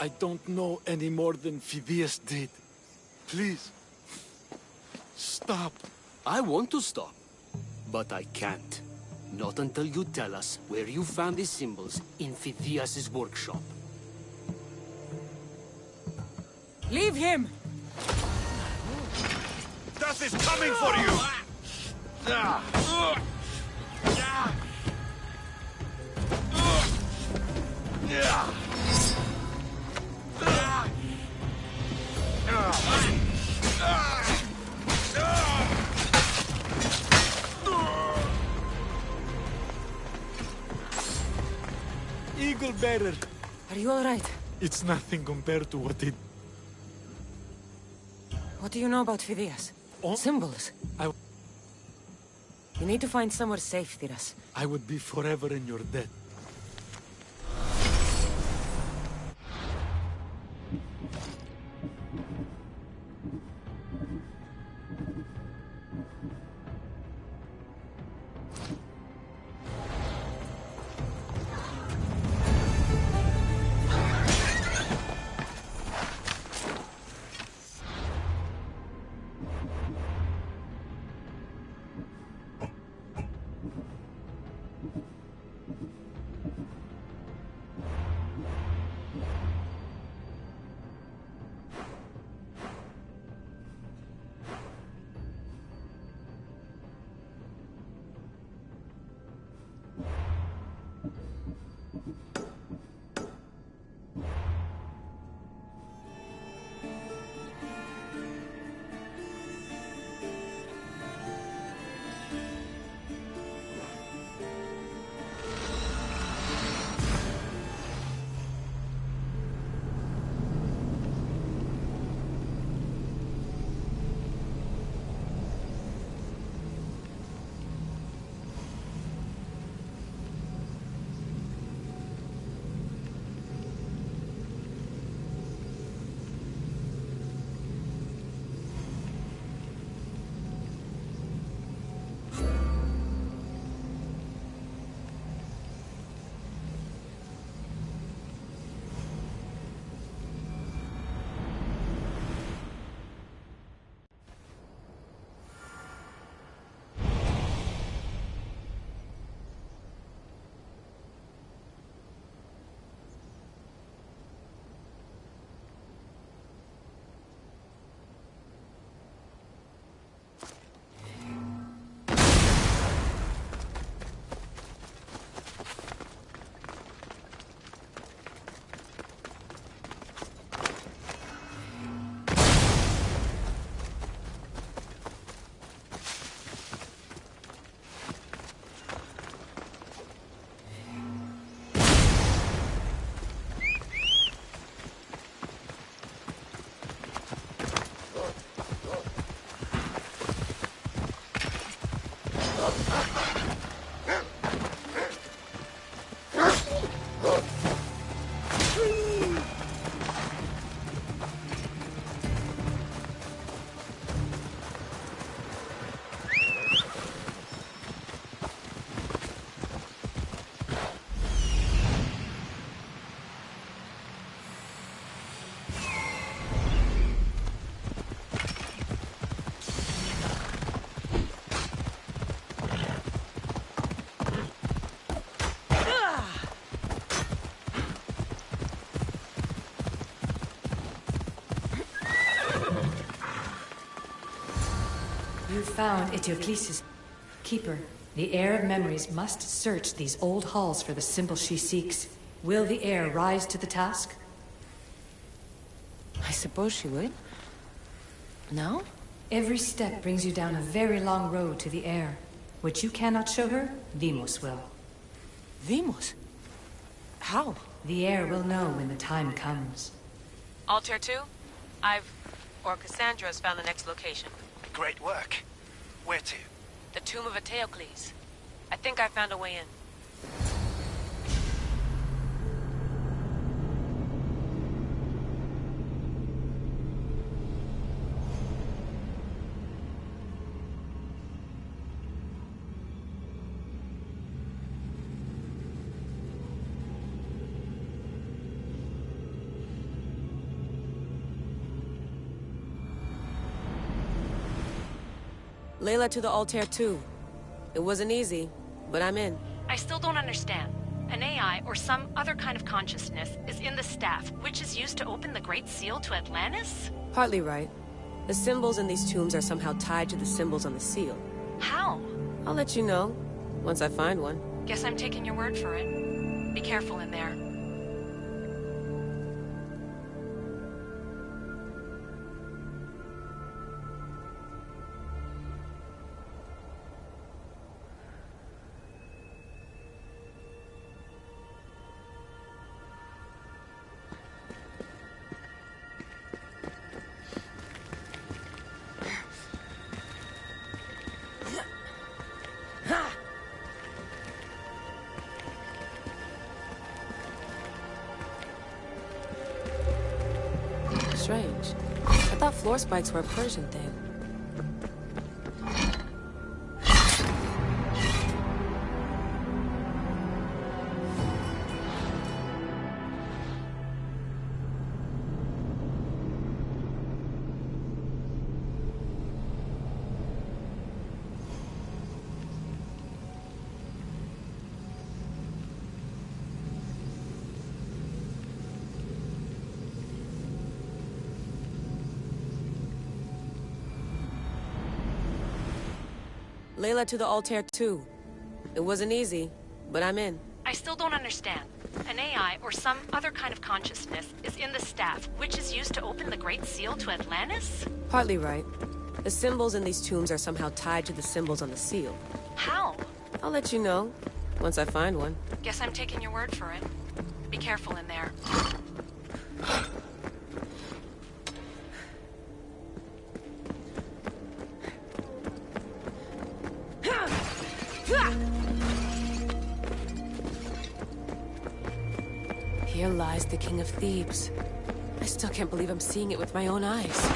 I don't know any more than Phidias did. Please, stop. I want to stop, but I can't. Not until you tell us where you found these symbols in Phidias' workshop. Leave him! Death is coming for you! Eagle Bearer, Are you alright? it's nothing compared to what it... What do you know about Phidias? Oh. Symbols. I- You need to find somewhere safe, Thiras. I would be forever in your debt. You found Eteoclesis. Keeper, the Heir of Memories must search these old halls for the symbol she seeks. Will the Heir rise to the task? I suppose she would. No? Every step brings you down a very long road to the Heir. What you cannot show her, Deimos will. Deimos? How? The Heir will know when the time comes. Altair 2? Cassandra's found the next location. Great work. Where to? The Tomb of Eteocles. I think I found a way in. Layla to the Altair too. It wasn't easy, but I'm in. I still don't understand. An AI or some other kind of consciousness is in the staff, which is used to open the Great Seal to Atlantis? Partly right. The symbols in these tombs are somehow tied to the symbols on the seal. How? I'll let you know, once I find one. Guess I'm taking your word for it. Be careful in there. Strange. I thought floor spikes were a Persian thing. Layla to the Altair too. It wasn't easy, but I'm in. I still don't understand. An AI or some other kind of consciousness is in the staff, which is used to open the Great Seal to Atlantis? Partly right. The symbols in these tombs are somehow tied to the symbols on the seal. How? I'll let you know, once I find one. Guess I'm taking your word for it. Be careful in there. Here lies the King of Thebes. I still can't believe I'm seeing it with my own eyes.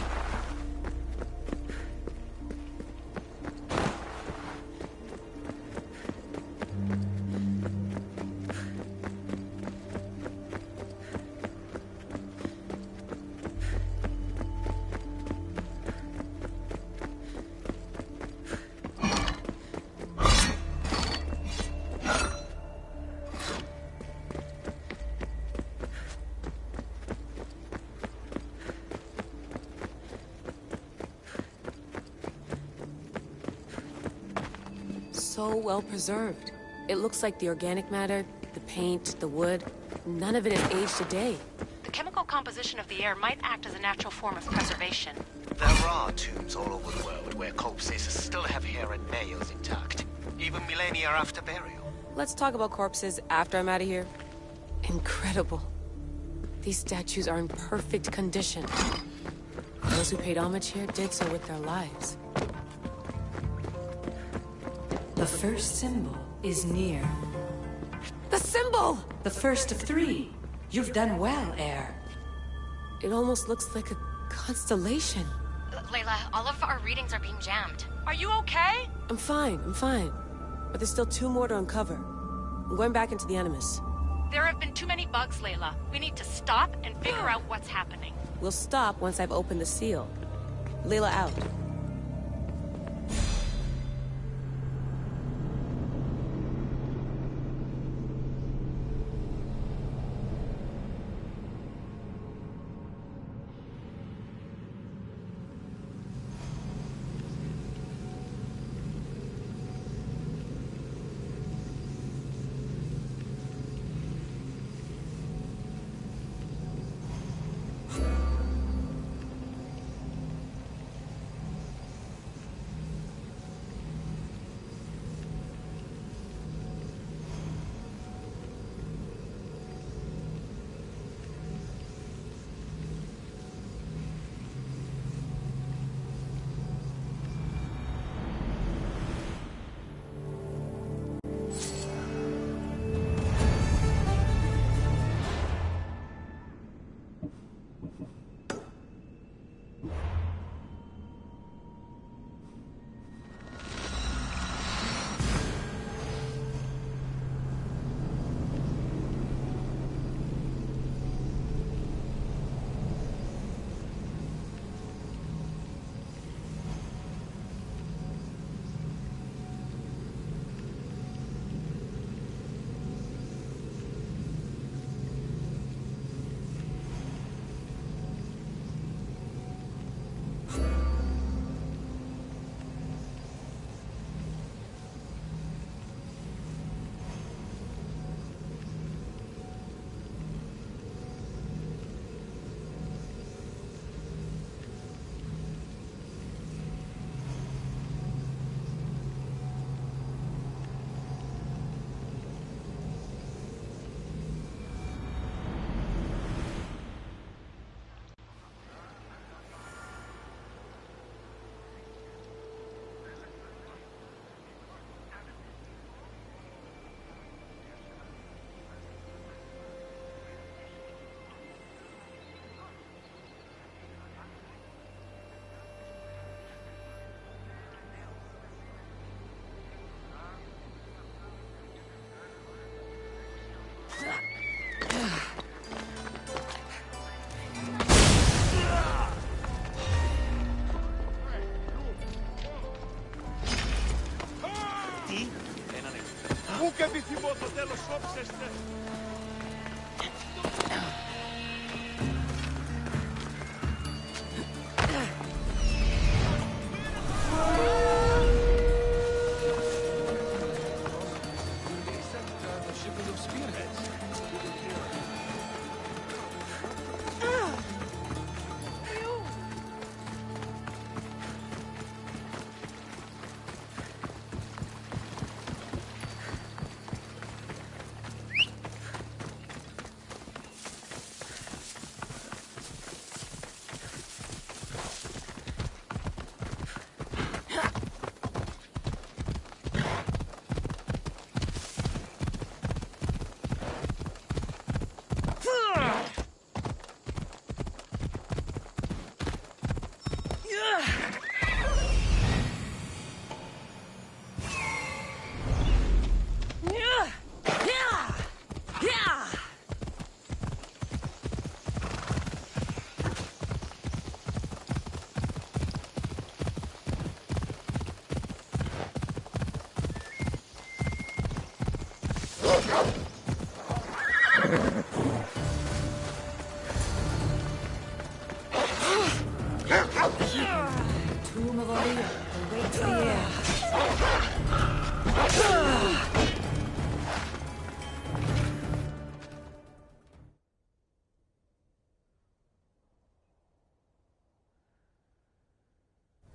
So well preserved. It looks like the organic matter, the paint, the wood, none of it has aged a day. The chemical composition of the air might act as a natural form of preservation. There are tombs all over the world where corpses still have hair and nails intact, even millennia after burial. Let's talk about corpses after I'm out of here. Incredible. These statues are in perfect condition. Those who paid homage here did so with their lives. The first symbol is near. The symbol! The first of 3. You've done well, Heir. It almost looks like a constellation. Layla, all of our readings are being jammed. Are you okay? I'm fine. But there's still 2 more to uncover. I'm going back into the Animus. There have been too many bugs, Layla. We need to stop and figure out what's happening. We'll stop once I've opened the seal. Layla out. Tomb of Olia awaits the air.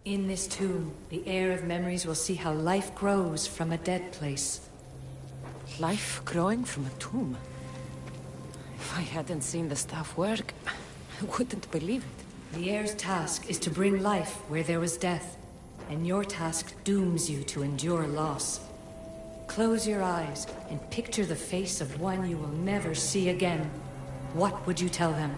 In this tomb, the heir of memories will see how life grows from a dead place. Life growing from a tomb. If I hadn't seen the staff work, I wouldn't believe it. The heir's task is to bring life where there was death, and your task dooms you to endure loss. Close your eyes and picture the face of one you will never see again. What would you tell them?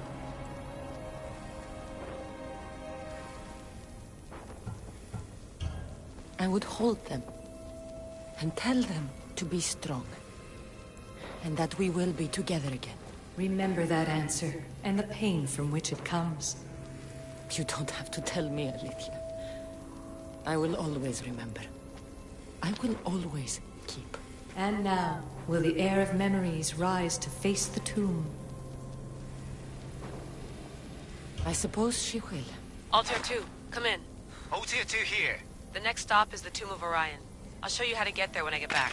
I would hold them and tell them to be strong, and that we will be together again. Remember that answer, and the pain from which it comes. You don't have to tell me, Alethea. I will always remember. I will always keep. And now, will the heir of memories rise to face the tomb? I suppose she will. Altair 2, come in. Altair 2 here. The next stop is the Tomb of Orion. I'll show you how to get there when I get back.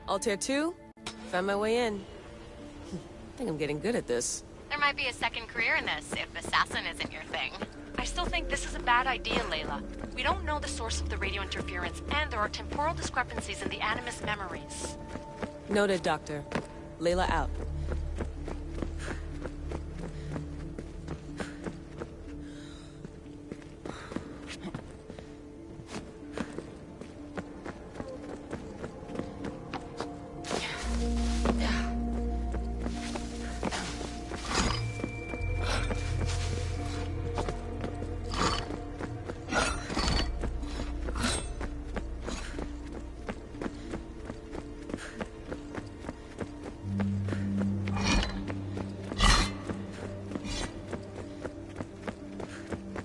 Altair 2, found my way in. I think I'm getting good at this. There might be a second career in this, if assassin isn't your thing. I still think this is a bad idea, Layla. We don't know the source of the radio interference, and there are temporal discrepancies in the Animus memories. Noted, Doctor. Layla out.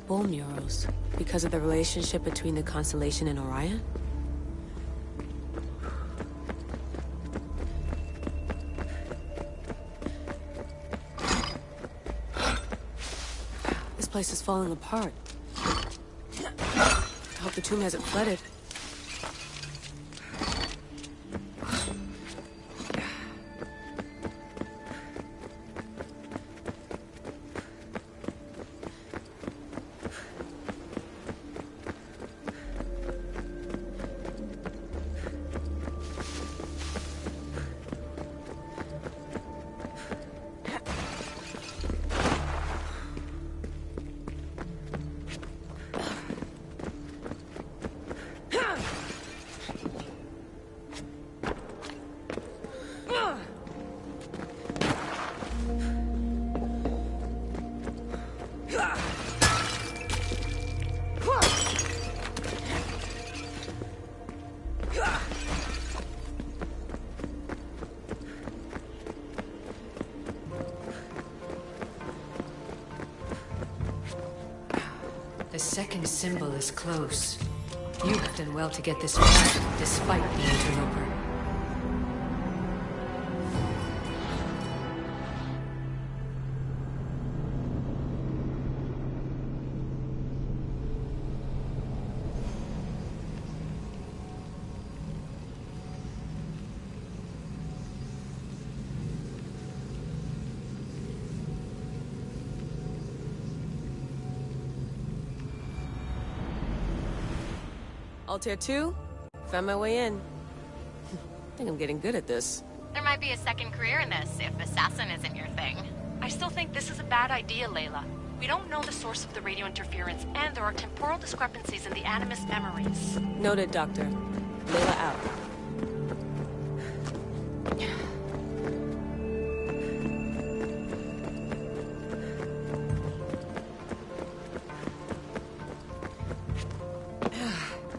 Bone murals, because of the relationship between the constellation and Orion? This place is falling apart. I hope the tomb hasn't flooded. second symbol is close. You have done well to get this far, despite the interloper. Altair 2, found my way in. I think I'm getting good at this. There might be a second career in this if assassin isn't your thing. I still think this is a bad idea, Layla. We don't know the source of the radio interference, and there are temporal discrepancies in the Animus memories. Noted, Doctor. Layla out.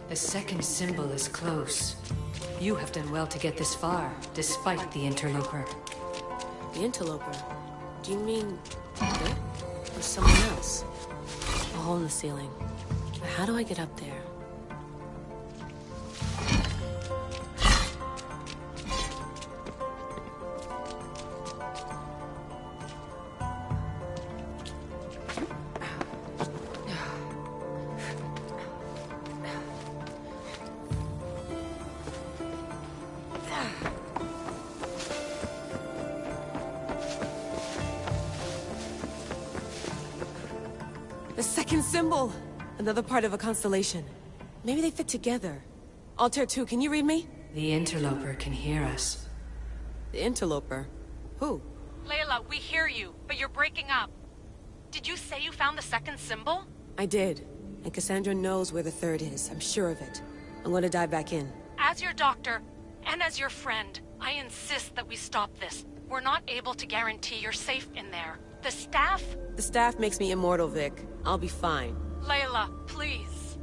The second symbol is close. You have done well to get this far, despite the interloper. The interloper? Do you mean Vic? Or someone else? A hole in the ceiling. But how do I get up there? The second symbol! Another part of a constellation. Maybe they fit together. Altair 2, can you read me? The interloper can hear us. The interloper? Who? Layla, we hear you, but you're breaking up. Did you say you found the second symbol? I did. And Cassandra knows where the third is. I'm sure of it. I'm gonna dive back in. As your doctor, and as your friend, I insist that we stop this. We're not able to guarantee you're safe in there. The staff? The staff makes me immortal, Vic. I'll be fine. Layla, please.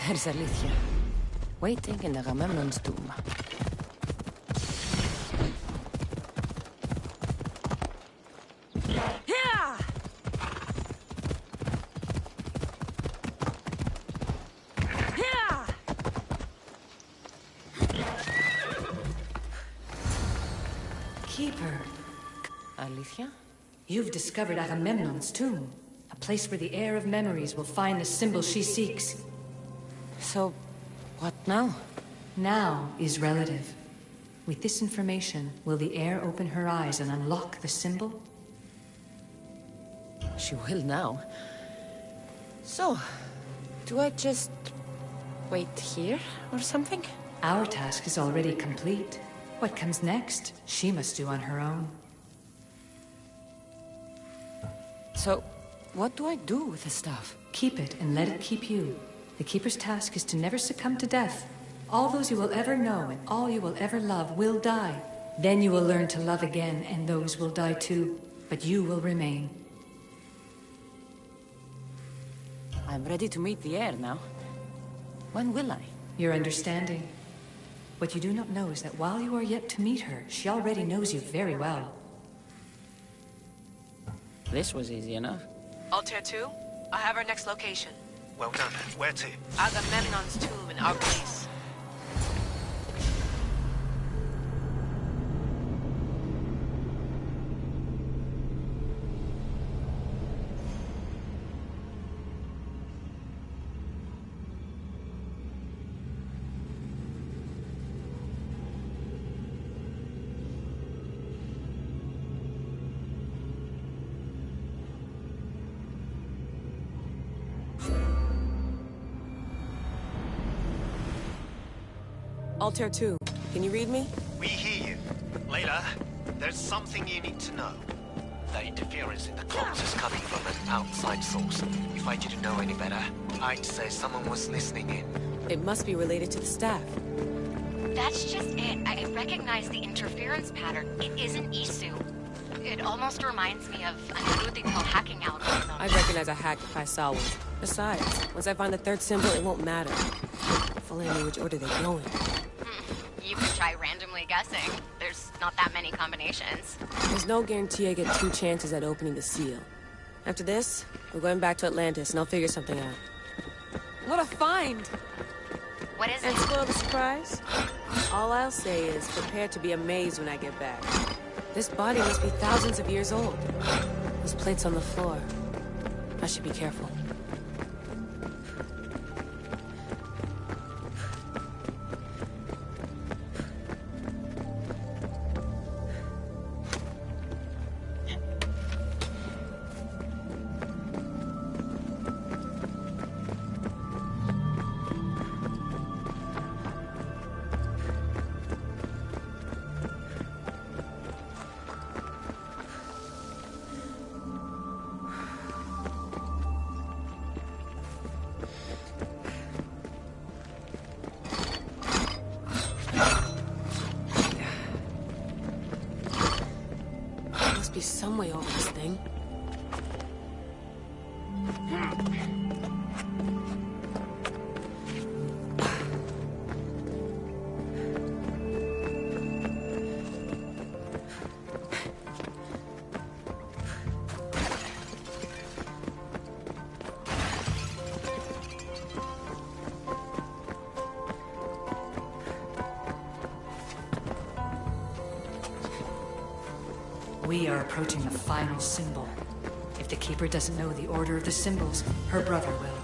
There's Alethea, waiting in Agamemnon's tomb. Keeper. Alethea? You've discovered Agamemnon's tomb, a place where the heir of memories will find the symbol she seeks. So, what now? Now is relative. With this information, will the heir open her eyes and unlock the symbol? She will now. So, do I just wait here or something? Our task is already complete. What comes next, she must do on her own. So, what do I do with the stuff? Keep it and let it keep you. The Keeper's task is to never succumb to death. All those you will ever know and all you will ever love will die. Then you will learn to love again, and those will die too. But you will remain. I'm ready to meet the heir now. When will I? Your understanding. What you do not know is that while you are yet to meet her, she already knows you very well. This was easy enough. Altair 2, I have our next location. Well done. Where to? Agamemnon's tomb in Argolis. Altair 2, can you read me? We hear you. Layla, there's something you need to know. The interference in the comms is coming from an outside source. If I didn't know any better, I'd say someone was listening in. It must be related to the staff. That's just it. I recognize the interference pattern. It isn't Isu. It almost reminds me of an Erudito hacking algorithm. I'd recognize a hack if I saw one. Besides, once I find the third symbol, it won't matter. If only I knew which order they go in. You could try randomly guessing. There's not that many combinations. There's no guarantee I get 2 chances at opening the seal. After this, we're going back to Atlantis, and I'll figure something out. What a find! What is And it? spoil the surprise? All I'll say is prepare to be amazed when I get back. This body must be thousands of years old. Those plates on the floor. I should be careful. Must be some way over this thing. We are approaching the final symbol. If the Keeper doesn't know the order of the symbols, her brother will.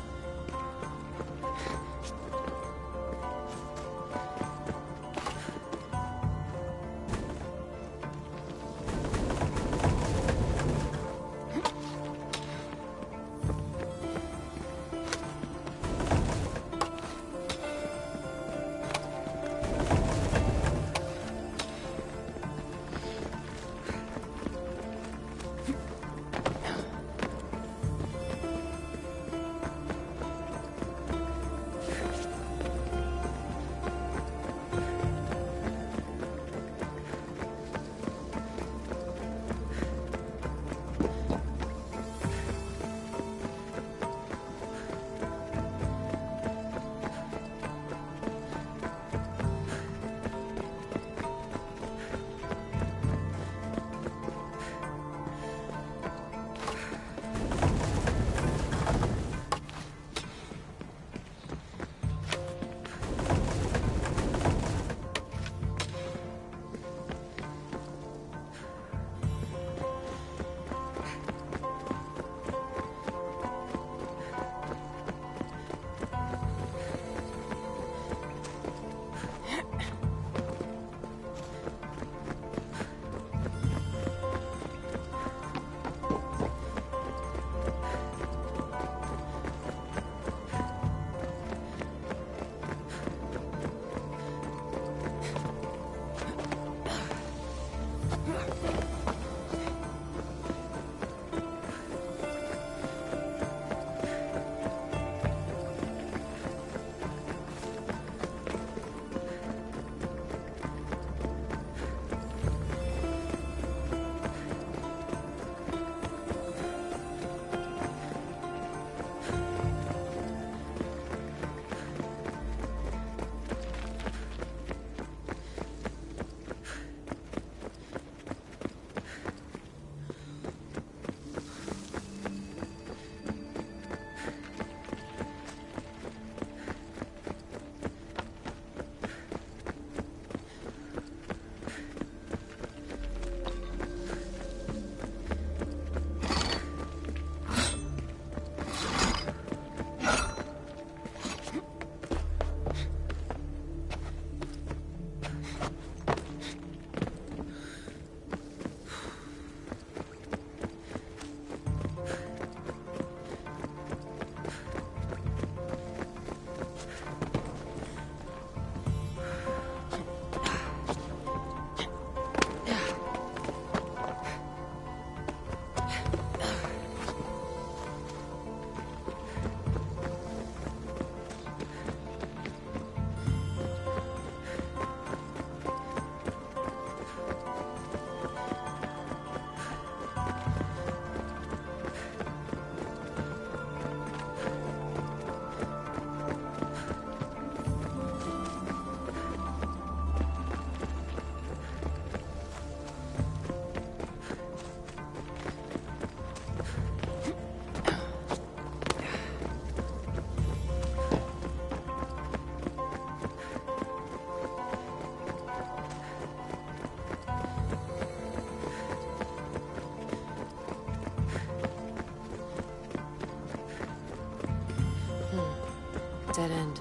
Dead end.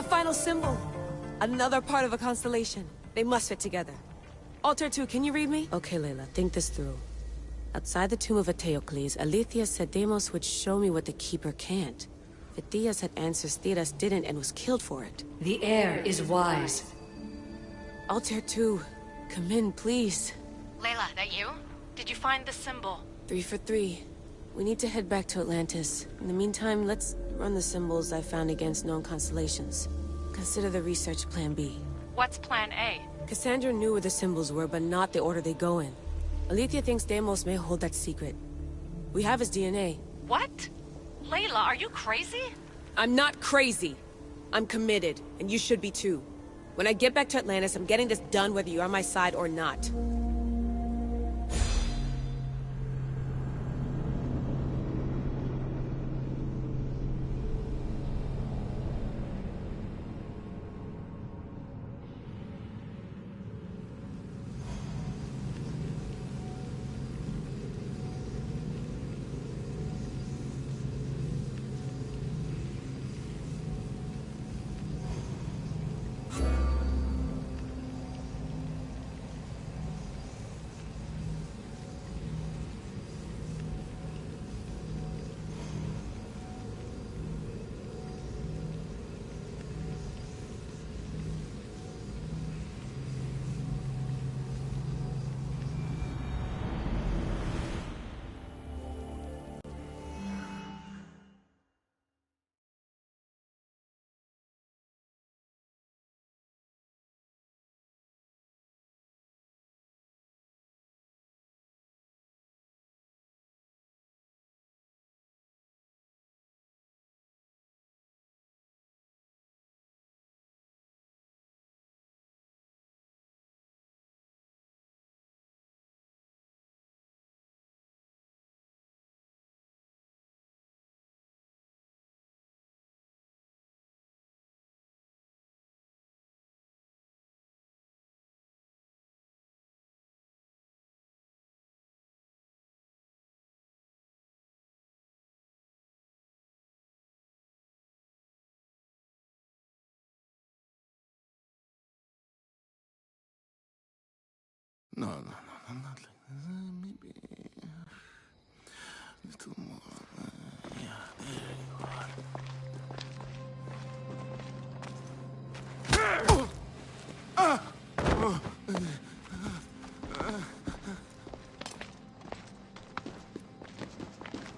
final symbol. Another part of a constellation. They must fit together. Altair 2, can you read me? Okay, Layla, think this through. Outside the tomb of Eteocles, Alethea said Deimos would show me what the Keeper can't. Phidias had answers Theras didn't and was killed for it. The heir is wise. Altair 2, come in, please. Layla, that you? Did you find the symbol? 3 for 3. We need to head back to Atlantis. In the meantime, let's run the symbols I found against known constellations. Consider the research plan B. What's plan A? Cassandra knew where the symbols were, but not the order they go in. Alethea thinks Deimos may hold that secret. We have his DNA. What? Layla, are you crazy? I'm not crazy. I'm committed, and you should be too. When I get back to Atlantis, I'm getting this done whether you're on my side or not. No, not like this. Maybe a little more. Yeah, there you are.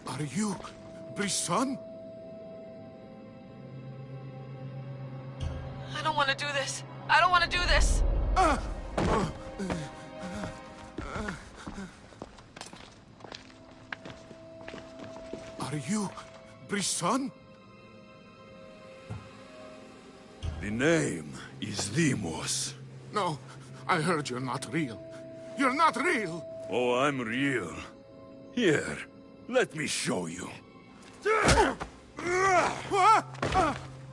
Are you Brisson? I don't want to do this. I don't want to do this. Are you Brisson? The name is Deimos. No, I heard you're not real. You're not real! Oh, I'm real. Here, let me show you.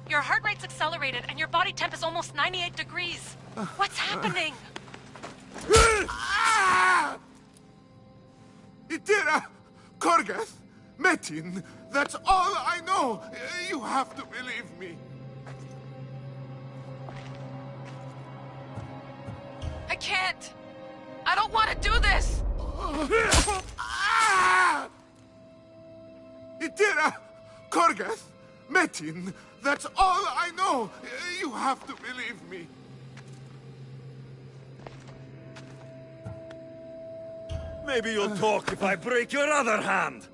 Your heart rate's accelerated and your body temp is almost 98 degrees. What's happening? Itira! Korgath! Metin! That's all I know! You have to believe me. I can't. I don't want to do this. Itira! Korgath! Metin! That's all I know! You have to believe me. Maybe you'll talk if I break your other hand.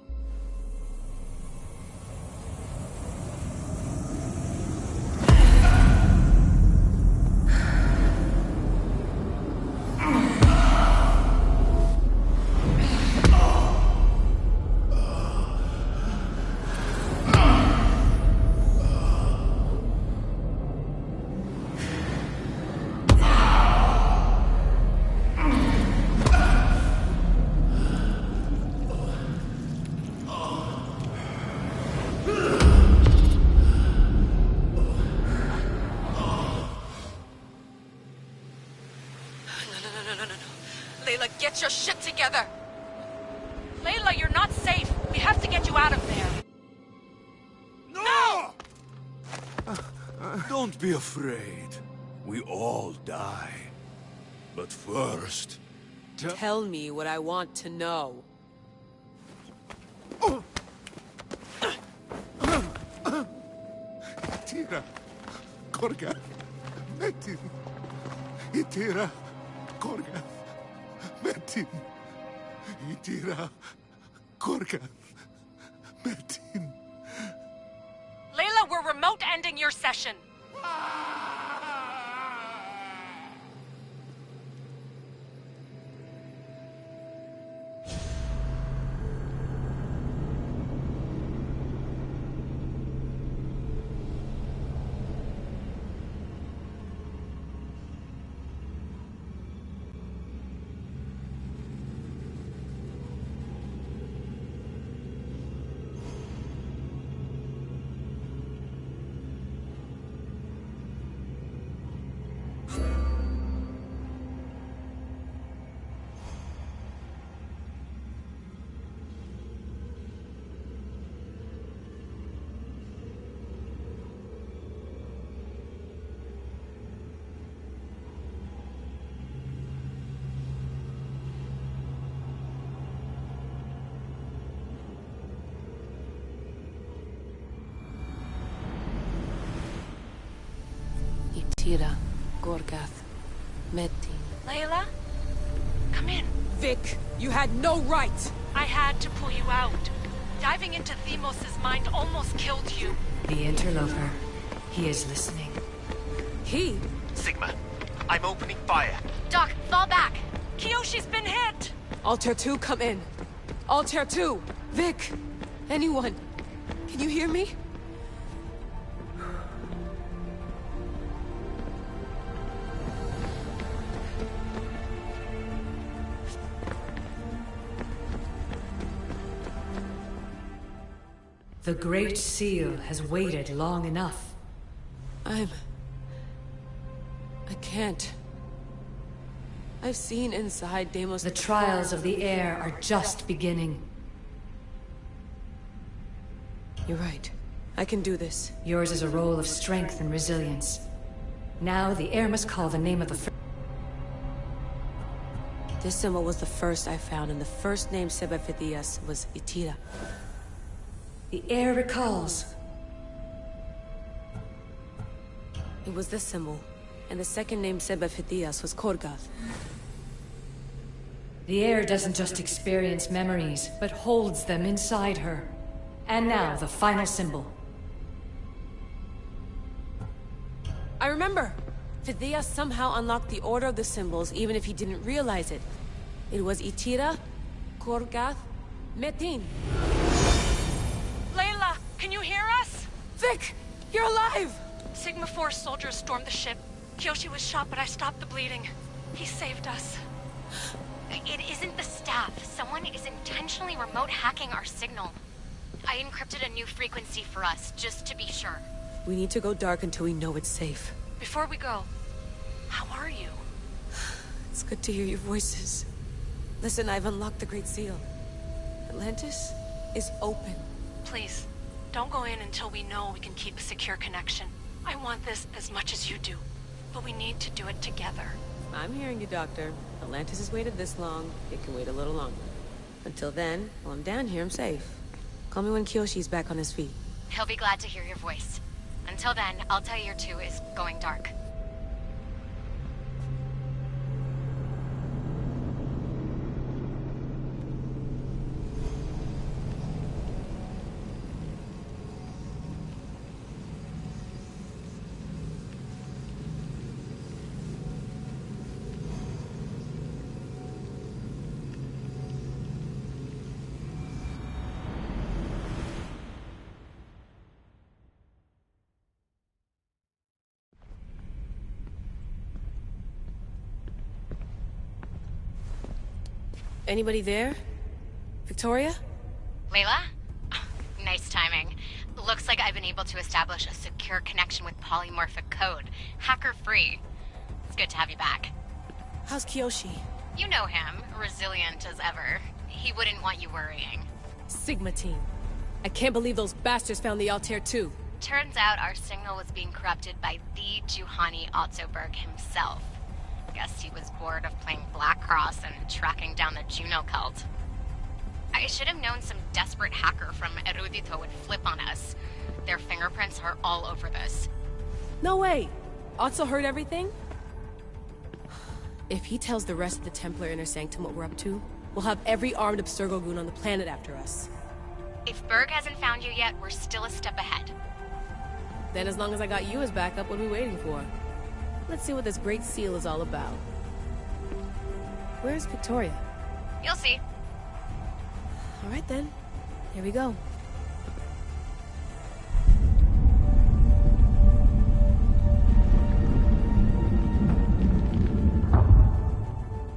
Don't be afraid. We all die. But first... Tell me what I want to know. Itira, Korgath, Metin. Itira, Korgath, Metin. Itira, Korgath, Metin. Layla, we're remote ending your session. Itira, Korgath, Metin. Layla? Come in. Vic, you had no right! I had to pull you out. Diving into Themos' mind almost killed you. The interloper. He is listening. He? Sigma, I'm opening fire. Doc, fall back. Kiyoshi's been hit! Altair 2, come in. Altair 2! Vic! Anyone? Can you hear me? The Great Seal has waited long enough. I can't. I've seen inside Deimos. The trials of the air are just beginning. You're right. I can do this. Yours is a role of strength and resilience. Now the air must call the name of the first. This symbol was the first I found, and the first name said by Phidias was Itira. The air recalls. It was this symbol, and the second name said by Phidias was Korgath. The air doesn't just experience memories, but holds them inside her. And now, the final symbol. I remember! Phidias somehow unlocked the order of the symbols, even if he didn't realize it. It was Itira, Korgath, Metin. Layla, can you hear us? Vic! You're alive! Sigma Force soldiers stormed the ship. Kiyoshi was shot, but I stopped the bleeding. He saved us. It isn't the staff. Someone is intentionally remote hacking our signal. I encrypted a new frequency for us, just to be sure. We need to go dark until we know it's safe. Before we go, how are you? It's good to hear your voices. Listen, I've unlocked the Great Seal. Atlantis is open. Please, don't go in until we know we can keep a secure connection. I want this as much as you do, but we need to do it together. I'm hearing you, Doctor. Atlantis has waited this long. It can wait a little longer. Until then, while I'm down here, I'm safe. Call me when Kiyoshi's back on his feet. He'll be glad to hear your voice. Until then, Altair 2 is going dark. Anybody there? Victoria? Layla? Nice timing. Looks like I've been able to establish a secure connection with polymorphic code. Hacker-free. It's good to have you back. How's Kiyoshi? You know him. Resilient as ever. He wouldn't want you worrying. Sigma team. I can't believe those bastards found the Altair 2. Turns out our signal was being corrupted by the Juhani Otzoberg himself. Guess he was bored of playing Black Cross and tracking down the Juno cult. I should have known some desperate hacker from Erudito would flip on us. Their fingerprints are all over this. No way! Otso heard everything? If he tells the rest of the Templar Inner Sanctum what we're up to, we'll have every armed Abstergo goon on the planet after us. If Berg hasn't found you yet, we're still a step ahead. Then as long as I got you as backup, what are we waiting for? Let's see what this Great Seal is all about. Where's Victoria? You'll see. All right then. Here we go.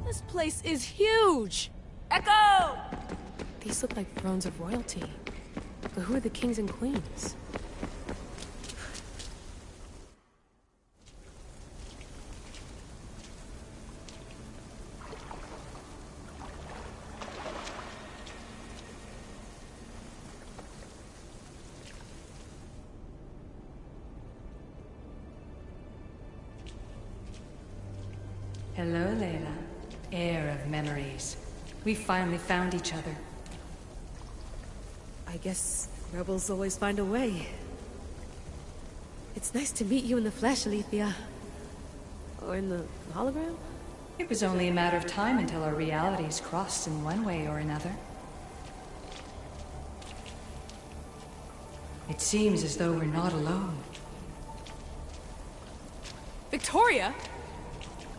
This place is huge! Echo! These look like thrones of royalty. But who are the kings and queens? Hello, Layla. Heir of memories. We finally found each other. I guess rebels always find a way. It's nice to meet you in the flesh, Alethea. Or in the hologram? It was only a matter of time until our realities crossed in one way or another. It seems as though we're not alone. Victoria?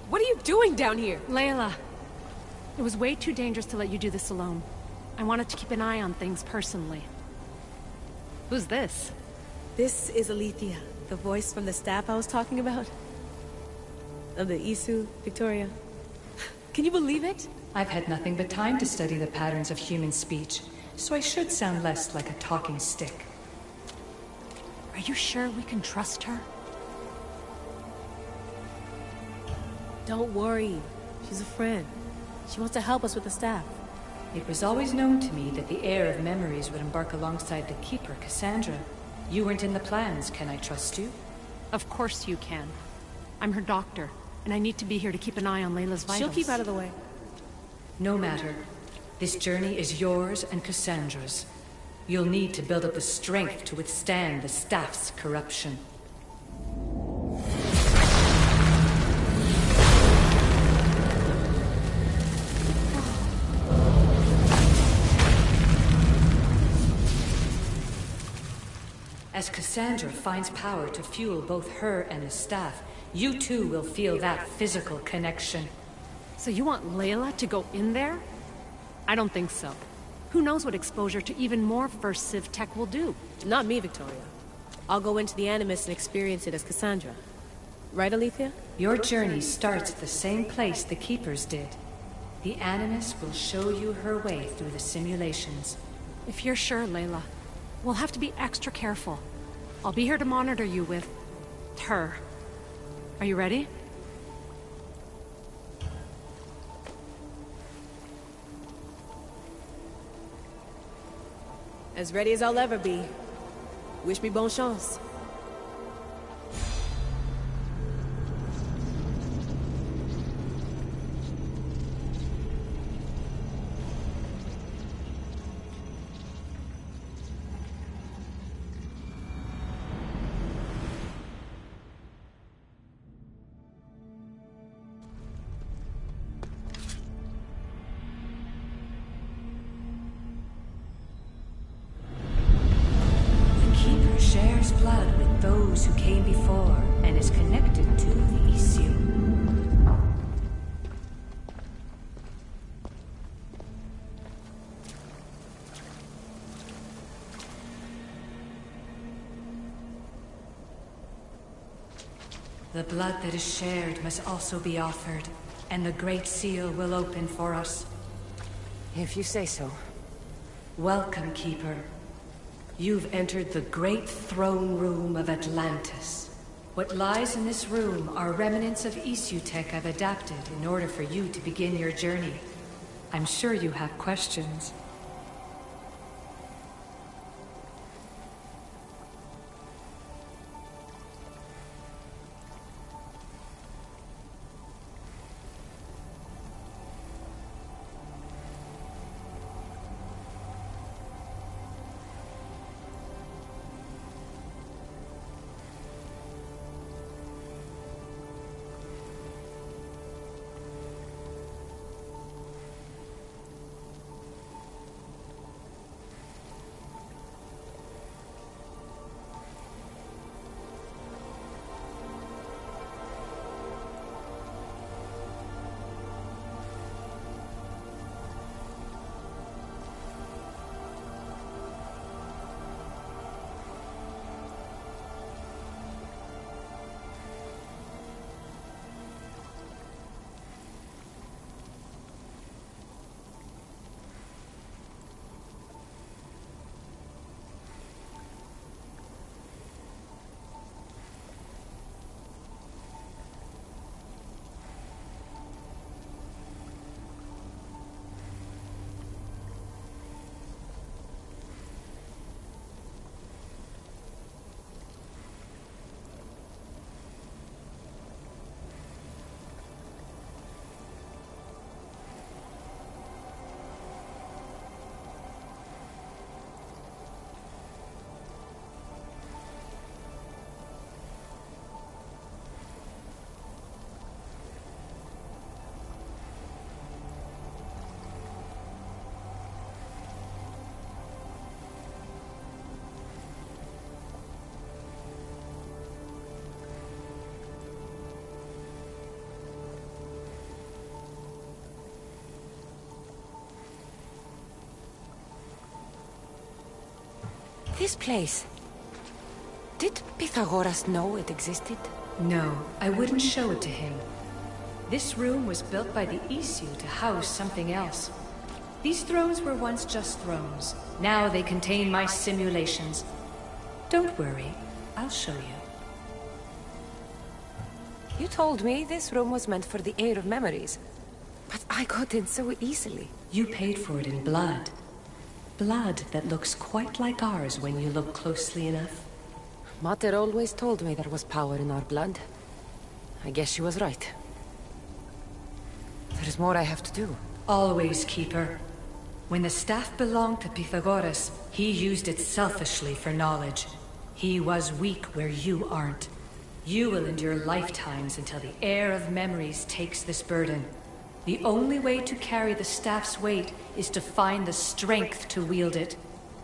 What are you doing down here? Layla, it was way too dangerous to let you do this alone. I wanted to keep an eye on things personally. Who's this? This is Alethea, the voice from the staff I was talking about. Of the Isu, Victoria. Can you believe it? I've had nothing but time to study the patterns of human speech, so I should sound less like a talking stick. Are you sure we can trust her? Don't worry. She's a friend. She wants to help us with the staff. It was always known to me that the heir of memories would embark alongside the Keeper, Cassandra. You weren't in the plans. Can I trust you? Of course you can. I'm her doctor, and I need to be here to keep an eye on Layla's vitals. She'll keep out of the way. No matter. This journey is yours and Cassandra's. You'll need to build up the strength to withstand the staff's corruption. As Cassandra finds power to fuel both her and the staff, you too will feel that physical connection. So you want Layla to go in there? I don't think so. Who knows what exposure to even more First Civ tech will do? Not me, Victoria. I'll go into the Animus and experience it as Cassandra. Right, Alethea? Your journey starts at the same place the Keepers did. The Animus will show you her way through the simulations. If you're sure, Layla, we'll have to be extra careful. I'll be here to monitor you with her. Are you ready? As ready as I'll ever be. Wish me bonne chance. Shares blood with those who came before and is connected to the Isu. The blood that is shared must also be offered, and the Great Seal will open for us. If you say so. Welcome, Keeper. You've entered the great throne room of Atlantis. What lies in this room are remnants of Isu tech I've adapted in order for you to begin your journey. I'm sure you have questions. This place... Did Pythagoras know it existed? No, I wouldn't show it to him. This room was built by the Isu to house something else. These thrones were once just thrones. Now they contain my simulations. Don't worry, I'll show you. You told me this room was meant for the Heir of Memories. But I got in so easily. You paid for it in blood. Blood that looks quite like ours when you look closely enough. Mater always told me there was power in our blood. I guess she was right. There's more I have to do. Always, Keeper. When the staff belonged to Pythagoras, he used it selfishly for knowledge. He was weak where you aren't. You will endure lifetimes until the Heir of Memories takes this burden. The only way to carry the staff's weight is to find the strength to wield it.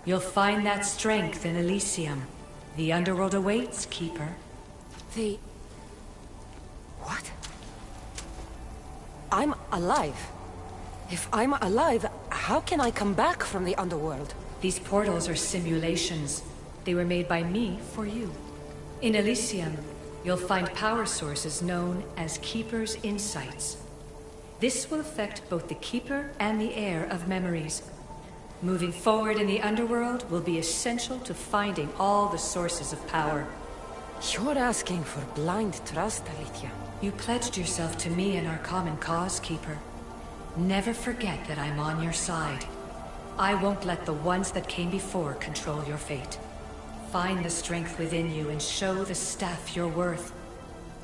You'll find that strength in Elysium. The underworld awaits, Keeper. What? I'm alive. If I'm alive, how can I come back from the underworld? These portals are simulations. They were made by me for you. In Elysium, you'll find power sources known as Keeper's Insights. This will affect both the Keeper and the Heir of Memories. Moving forward in the underworld will be essential to finding all the sources of power. You're asking for blind trust, Alethea. You pledged yourself to me and our common cause, Keeper. Never forget that I'm on your side. I won't let the ones that came before control your fate. Find the strength within you and show the staff your worth.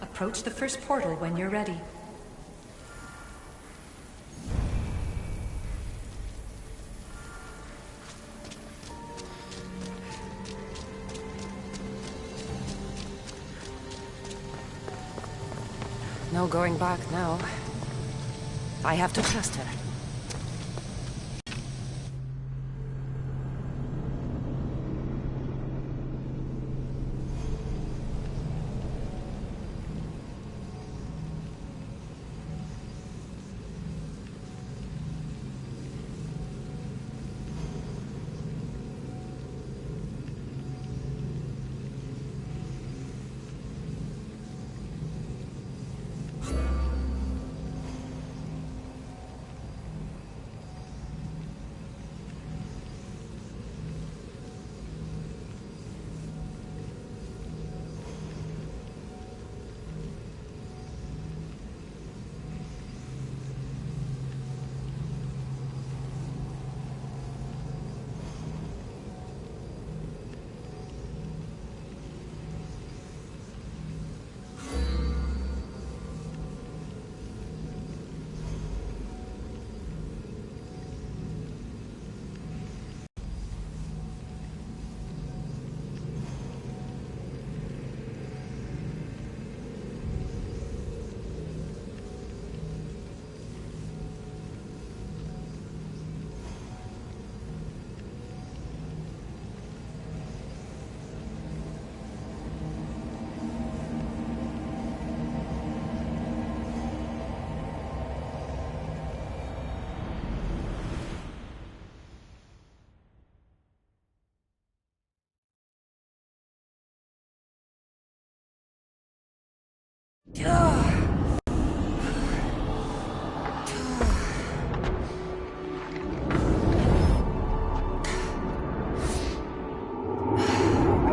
Approach the first portal when you're ready. No going back now. I have to trust her.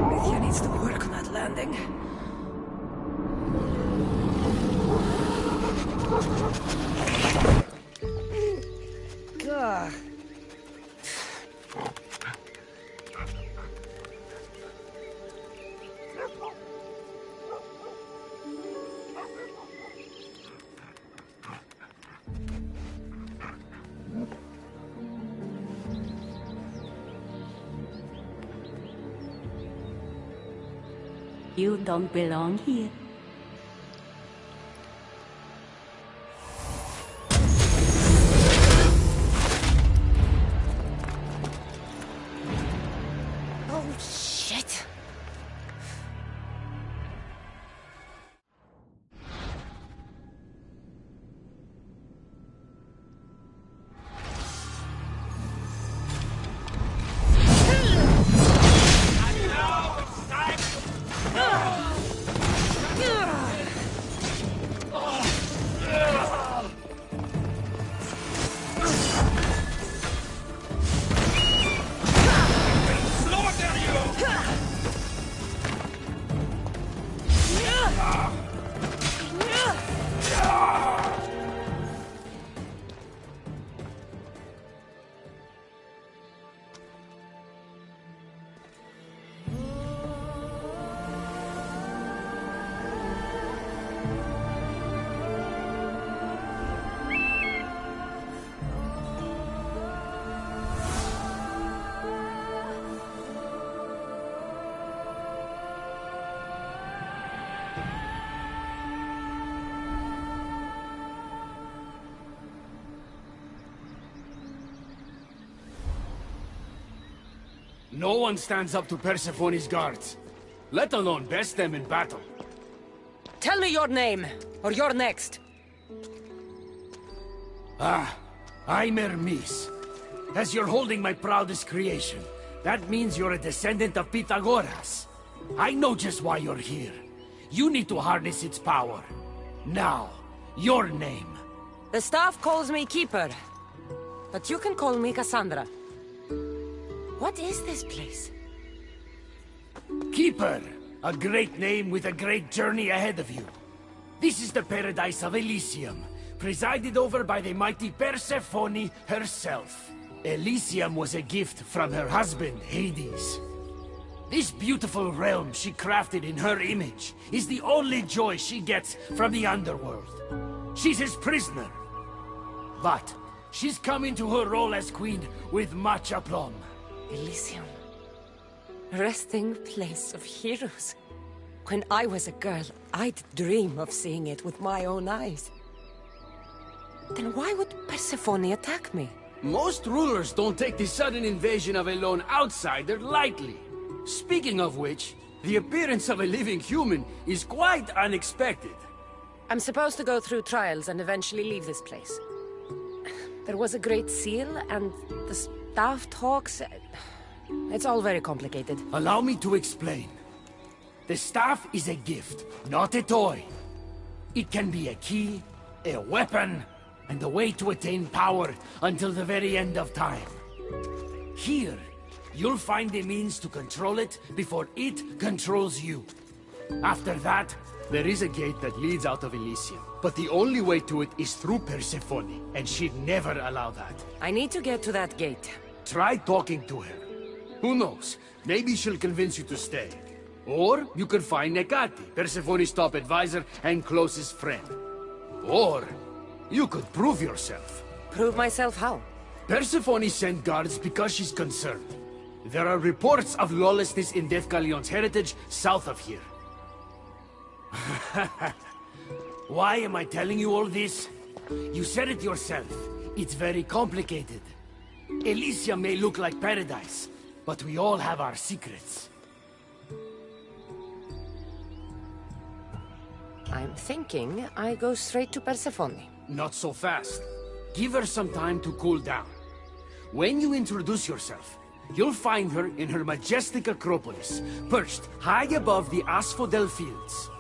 Alethea needs to work on that landing. Ugh. You don't belong here. Oh, shit. No one stands up to Persephone's guards, let alone best them in battle. Tell me your name, or you're next. I'm Hermes. As you're holding my proudest creation, that means you're a descendant of Pythagoras. I know just why you're here. You need to harness its power. Now, your name. The staff calls me Keeper, but you can call me Cassandra. What is this place? Keeper, a great name with a great journey ahead of you. This is the paradise of Elysium, presided over by the mighty Persephone herself. Elysium was a gift from her husband, Hades. This beautiful realm she crafted in her image is the only joy she gets from the underworld. She's his prisoner. But she's come into her role as queen with much aplomb. Elysium. Resting place of heroes. When I was a girl, I'd dream of seeing it with my own eyes. Then why would Persephone attack me? Most rulers don't take the sudden invasion of a lone outsider lightly. Speaking of which, the appearance of a living human is quite unexpected. I'm supposed to go through trials and eventually leave this place. There was a great seal, and the staff talks... It's all very complicated. Allow me to explain. The staff is a gift, not a toy. It can be a key, a weapon, and a way to attain power until the very end of time. Here, you'll find the means to control it before it controls you. After that, there is a gate that leads out of Elysium. But the only way to it is through Persephone, and she'd never allow that. I need to get to that gate. Try talking to her. Who knows? Maybe she'll convince you to stay. Or you could find Nekati, Persephone's top advisor and closest friend. Or you could prove yourself. Prove myself how? Persephone sent guards because she's concerned. There are reports of lawlessness in Deathcalion's heritage south of here. Why am I telling you all this? You said it yourself. It's very complicated. Elysium may look like paradise, but we all have our secrets. I'm thinking I go straight to Persephone. Not so fast. Give her some time to cool down. When you introduce yourself, you'll find her in her majestic Acropolis, perched high above the Asphodel fields.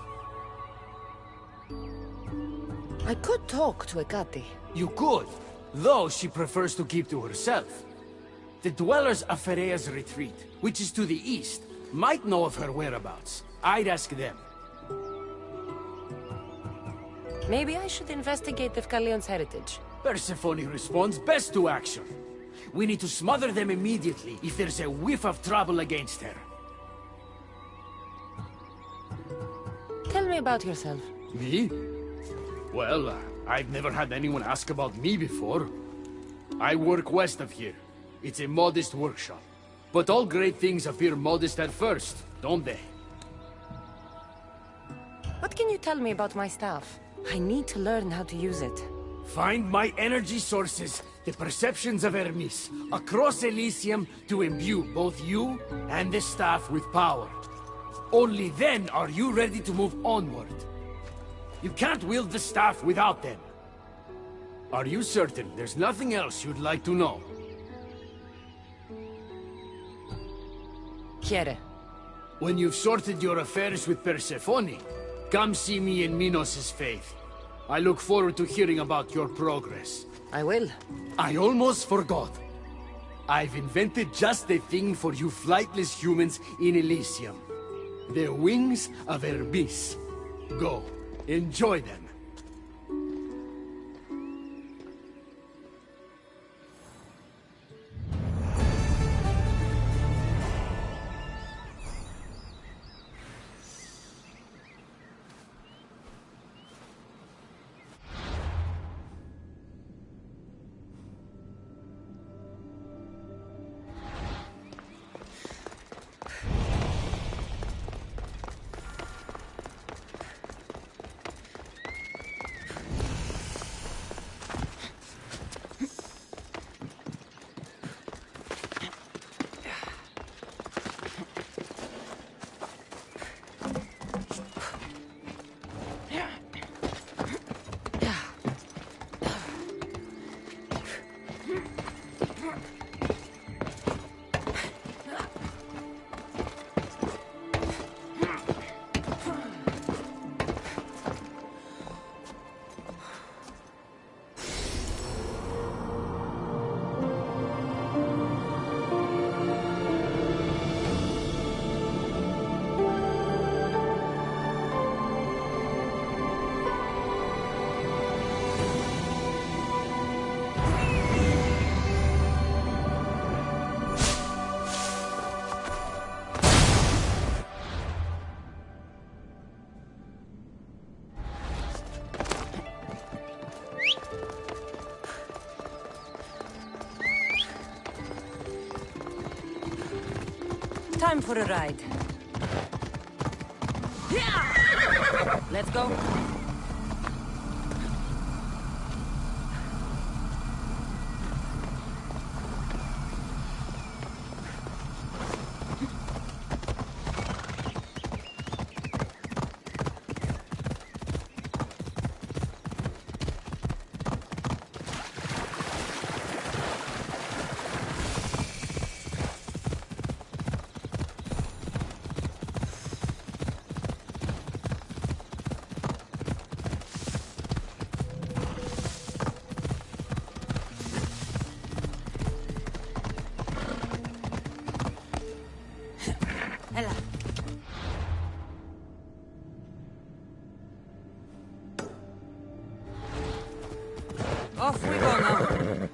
I could talk to Ekati. You could, though she prefers to keep to herself. The dwellers of Pherea's retreat, which is to the east, might know of her whereabouts. I'd ask them. Maybe I should investigate Deathcalion's heritage. Persephone responds best to action. We need to smother them immediately if there's a whiff of trouble against her. Tell me about yourself. Me? Well, I've never had anyone ask about me before. I work west of here. It's a modest workshop. But all great things appear modest at first, don't they? What can you tell me about my staff? I need to learn how to use it. Find my energy sources, the perceptions of Hermes, across Elysium to imbue both you and the staff with power. Only then are you ready to move onward. You can't wield the staff without them. Are you certain there's nothing else you'd like to know? Quiere. When you've sorted your affairs with Persephone, come see me in Minos' faith. I look forward to hearing about your progress. I will. I almost forgot. I've invented just the thing for you flightless humans in Elysium. The wings of Hermes. Go, enjoy them. Time for a ride. Let's go. Ella. Off we go now.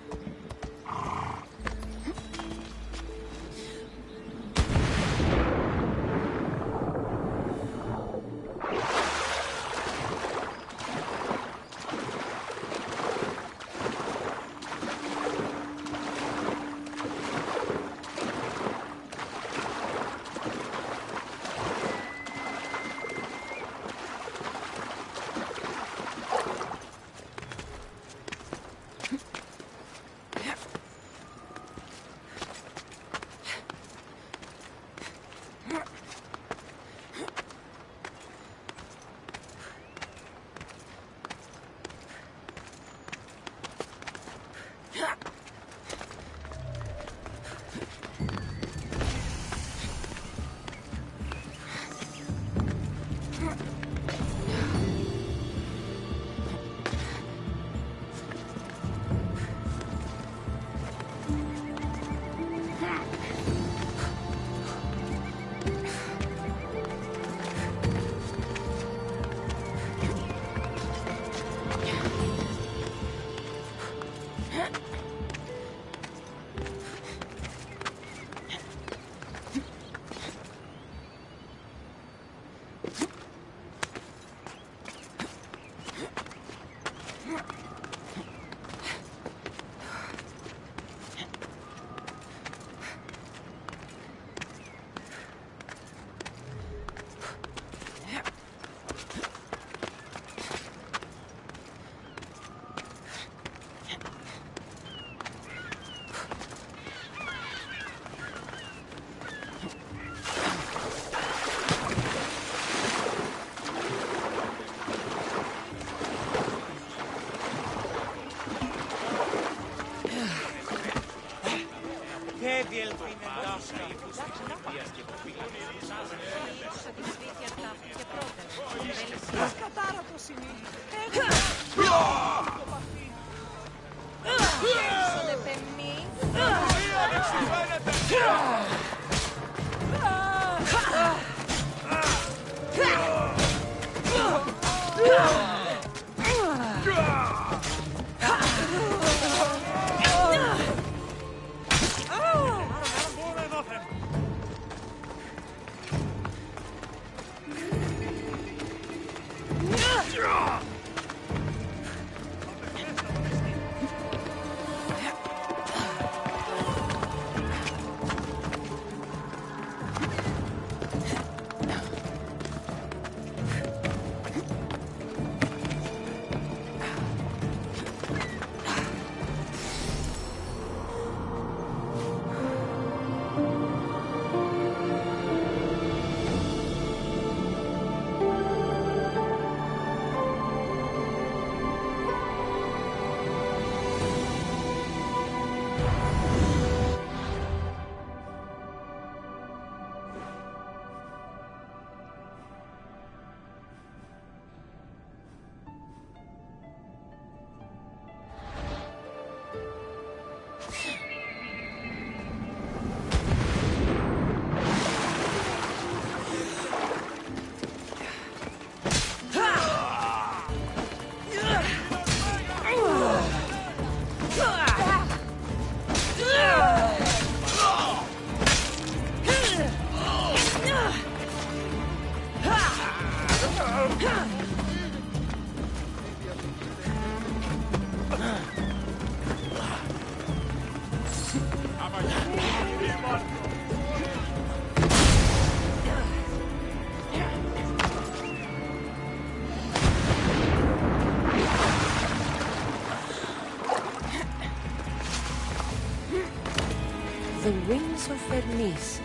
Prince of Vernice.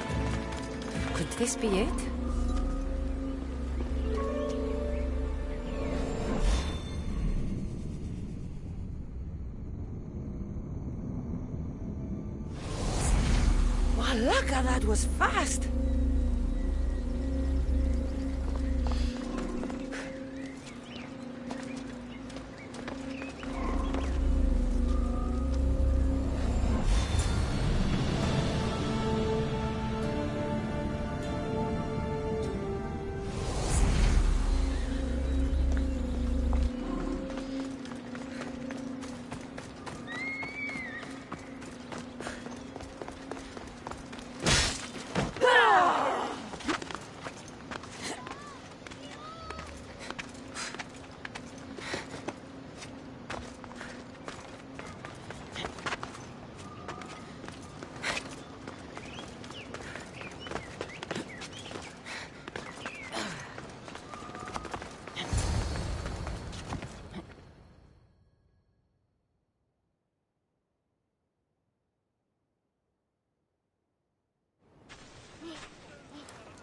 Could this be it? Walaka, that was fast!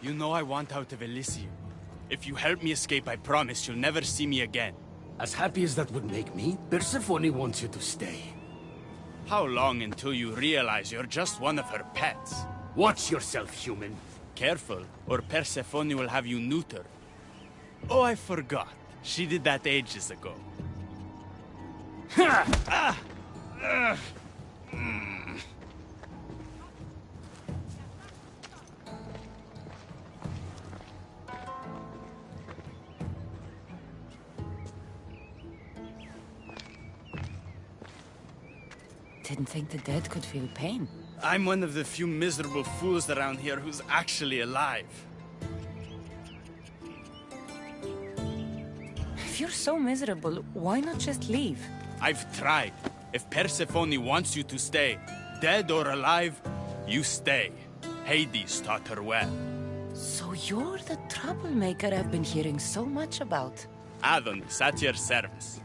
You know I want out of Elysium. If you help me escape, I promise you'll never see me again. As happy as that would make me, Persephone wants you to stay. How long until you realize you're just one of her pets? Watch yourself, human. Careful, or Persephone will have you neutered. Oh, I forgot. She did that ages ago. Didn't think the dead could feel pain. I'm one of the few miserable fools around here who's actually alive. If you're so miserable, why not just leave? I've tried. If Persephone wants you to stay, dead or alive, you stay. Hades taught her well. So you're the troublemaker I've been hearing so much about. Adonis, at your service.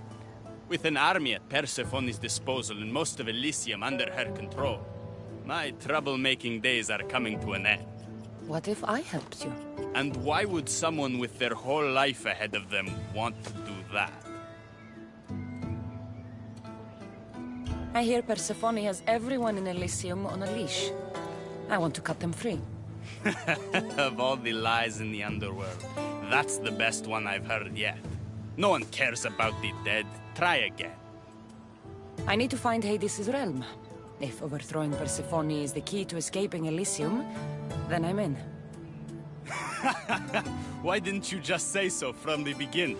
With an army at Persephone's disposal and most of Elysium under her control, my troublemaking days are coming to an end. What if I helped you? And why would someone with their whole life ahead of them want to do that? I hear Persephone has everyone in Elysium on a leash. I want to cut them free. Of all the lies in the underworld, that's the best one I've heard yet. No one cares about the dead. Try again. I need to find Hades' realm. If overthrowing Persephone is the key to escaping Elysium, then I'm in. Why didn't you just say so from the beginning?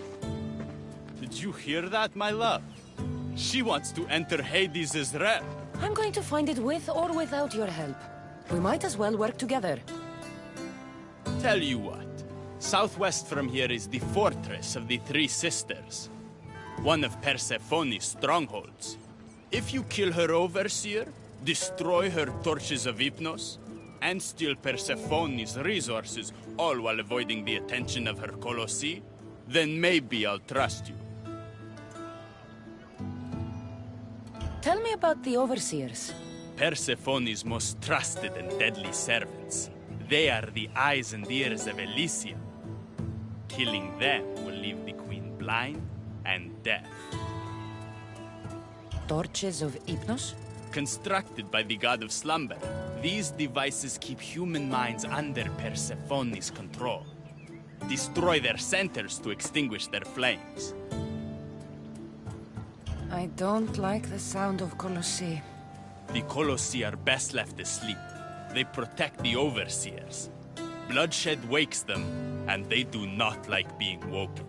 Did you hear that, my love? She wants to enter Hades' realm. I'm going to find it with or without your help. We might as well work together. Tell you what. Southwest from here is the Fortress of the Three Sisters. One of Persephone's strongholds. If you kill her overseer, destroy her torches of Hypnos, and steal Persephone's resources, all while avoiding the attention of her Colossi, then maybe I'll trust you. Tell me about the Overseers. Persephone's most trusted and deadly servants. They are the eyes and ears of Elysium. Killing them will leave the Queen blind and deaf. Torches of Hypnos? Constructed by the god of slumber, these devices keep human minds under Persephone's control. Destroy their centers to extinguish their flames. I don't like the sound of Colossi. The Colossi are best left asleep. They protect the Overseers. Bloodshed wakes them, and they do not like being woken.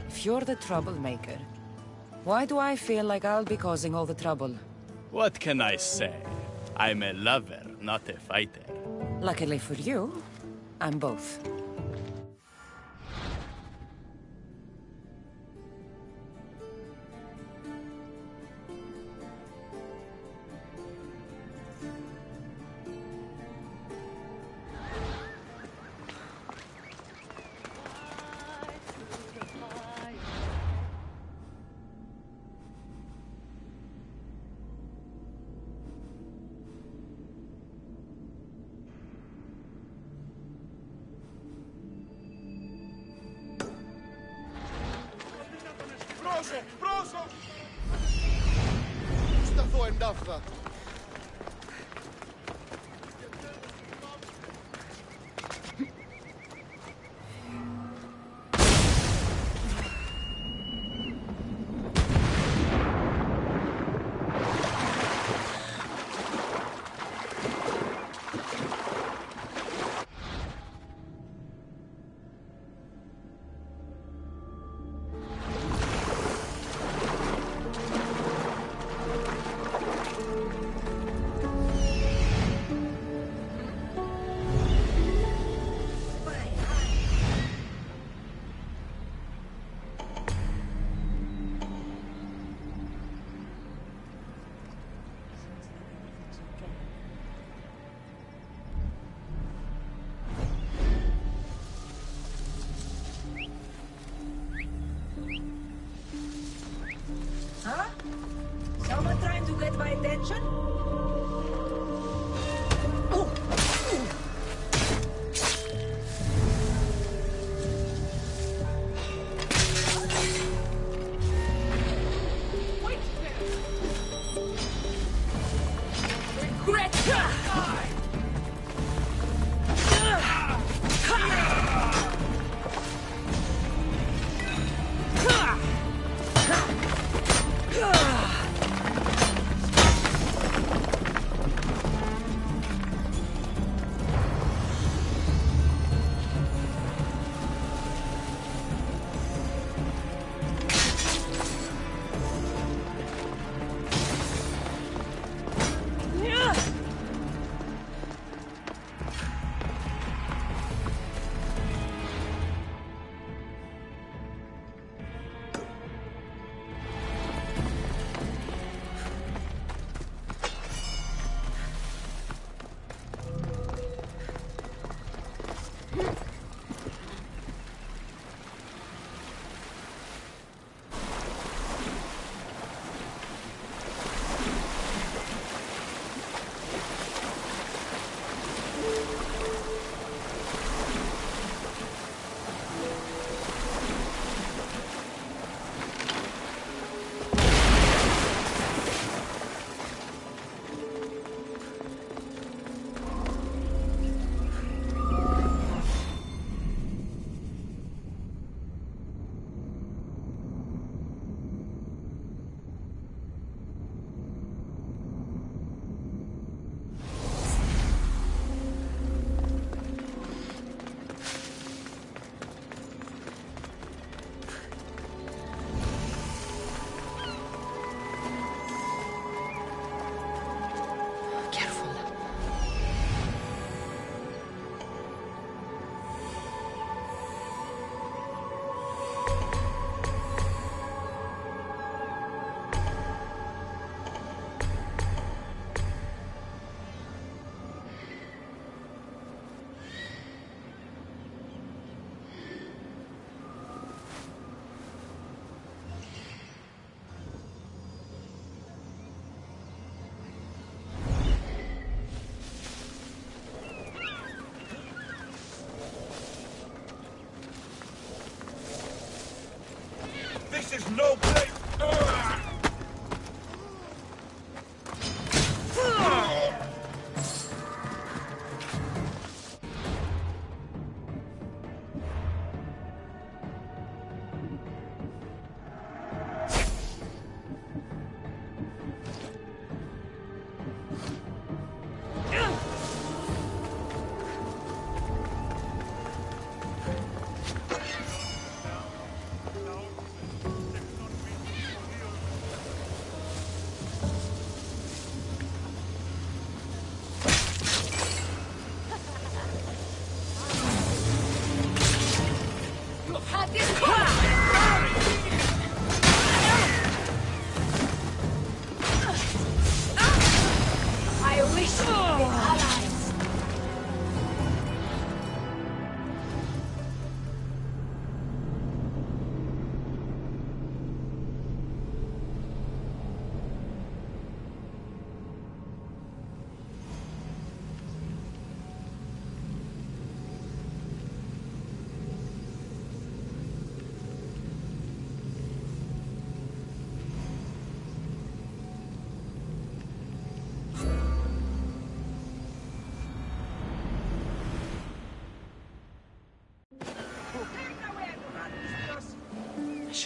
If you're the troublemaker, why do I feel like I'll be causing all the trouble? What can I say? I'm a lover, not a fighter. Luckily for you, I'm both. Proszę, proszę! اشتفوا دفة.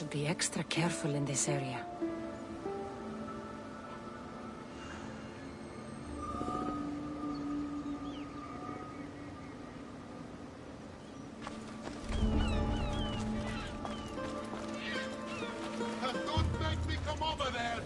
should be extra careful in this area. Don't make me come over there!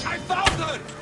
I found her!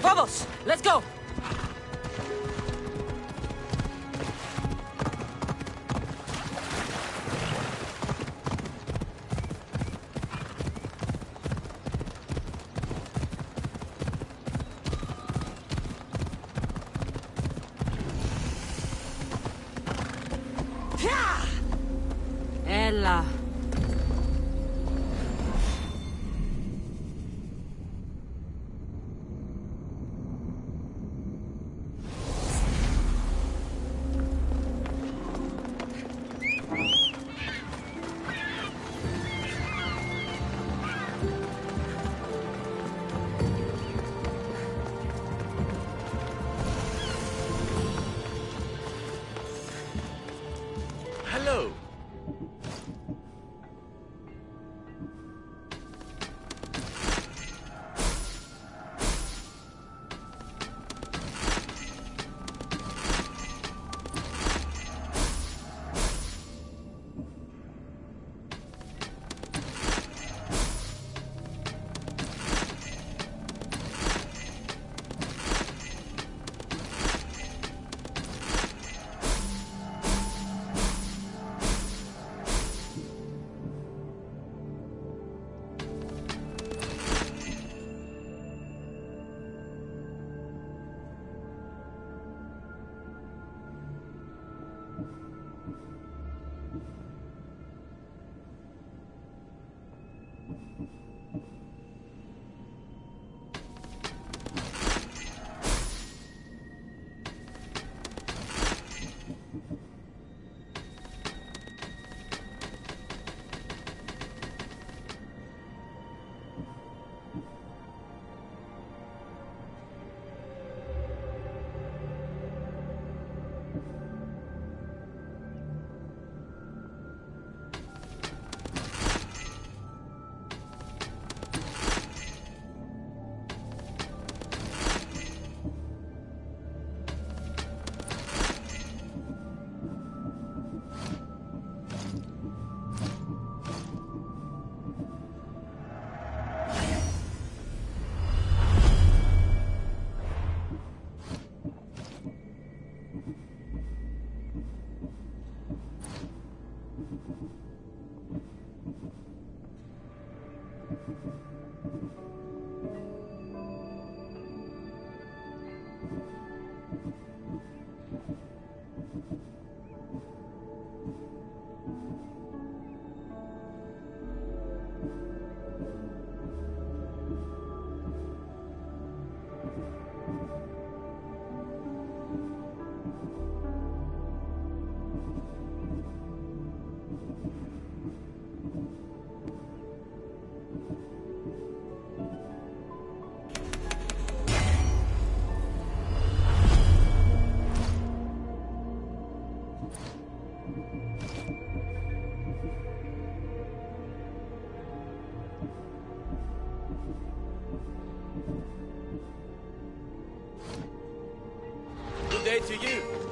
Vamos! Let's go! Ella. Hello. Good day to you.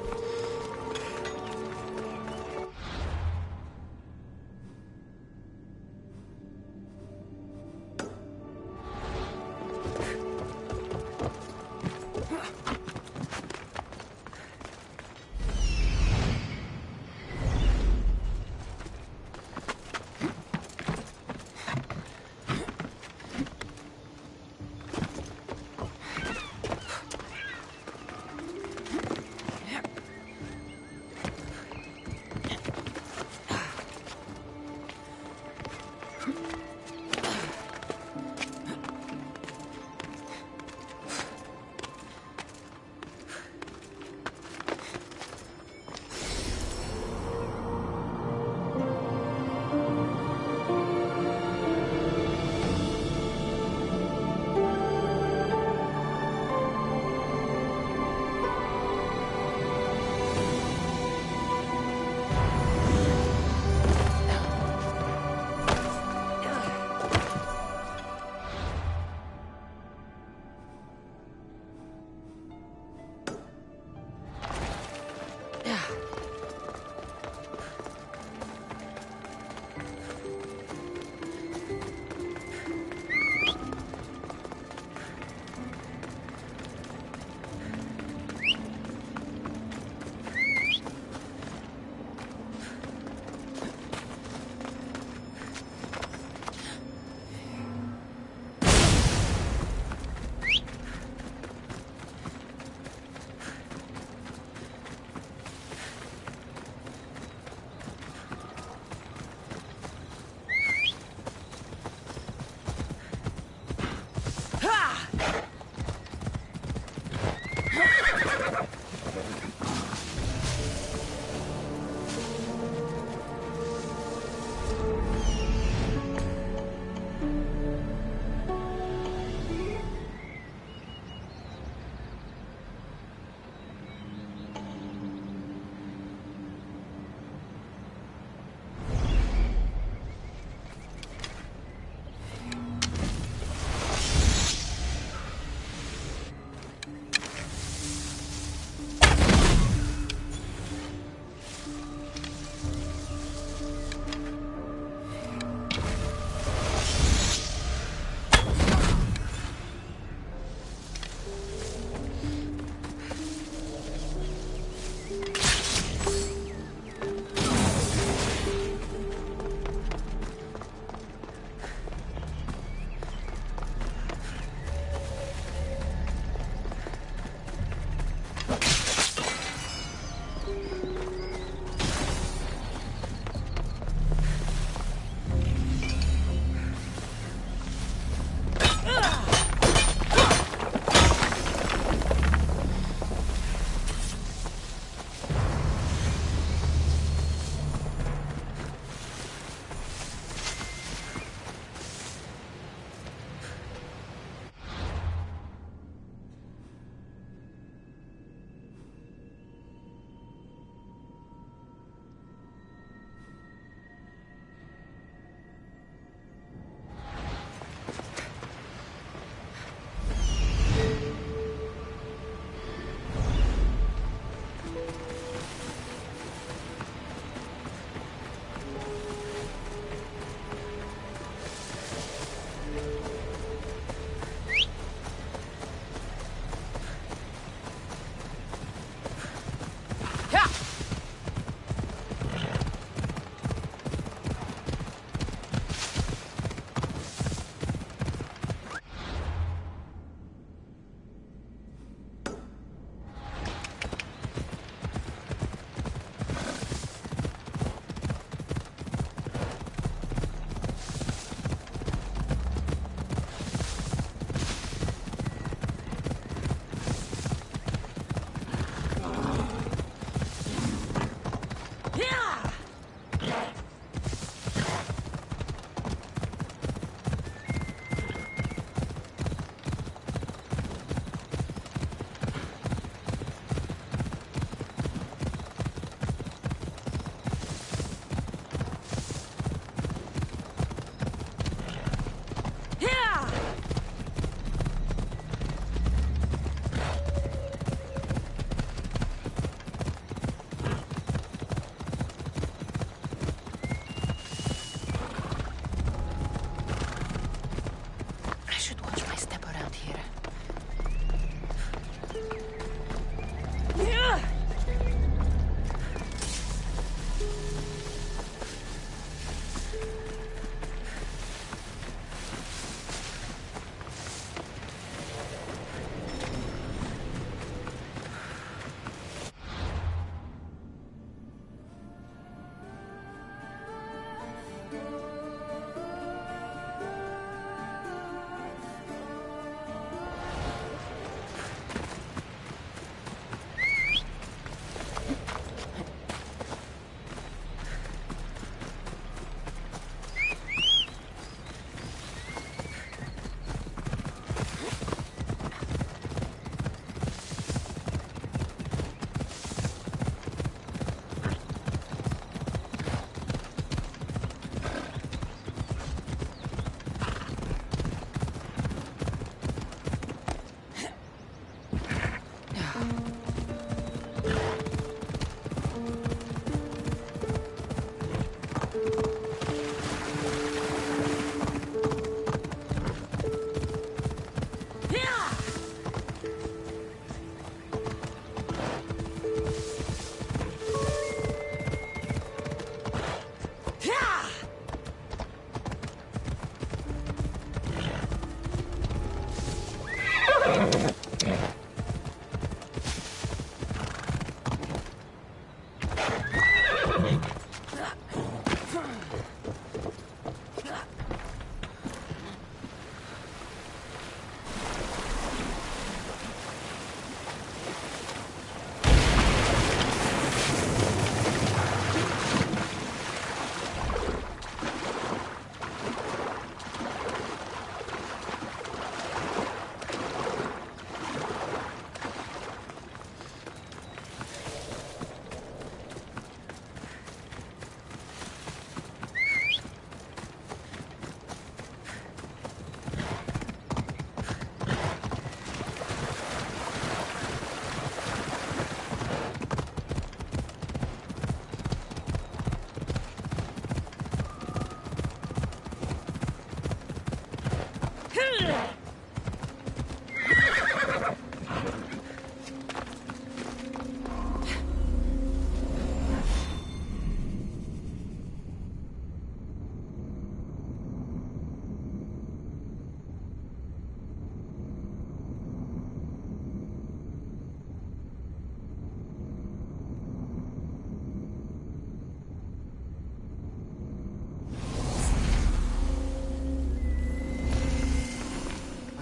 step around here.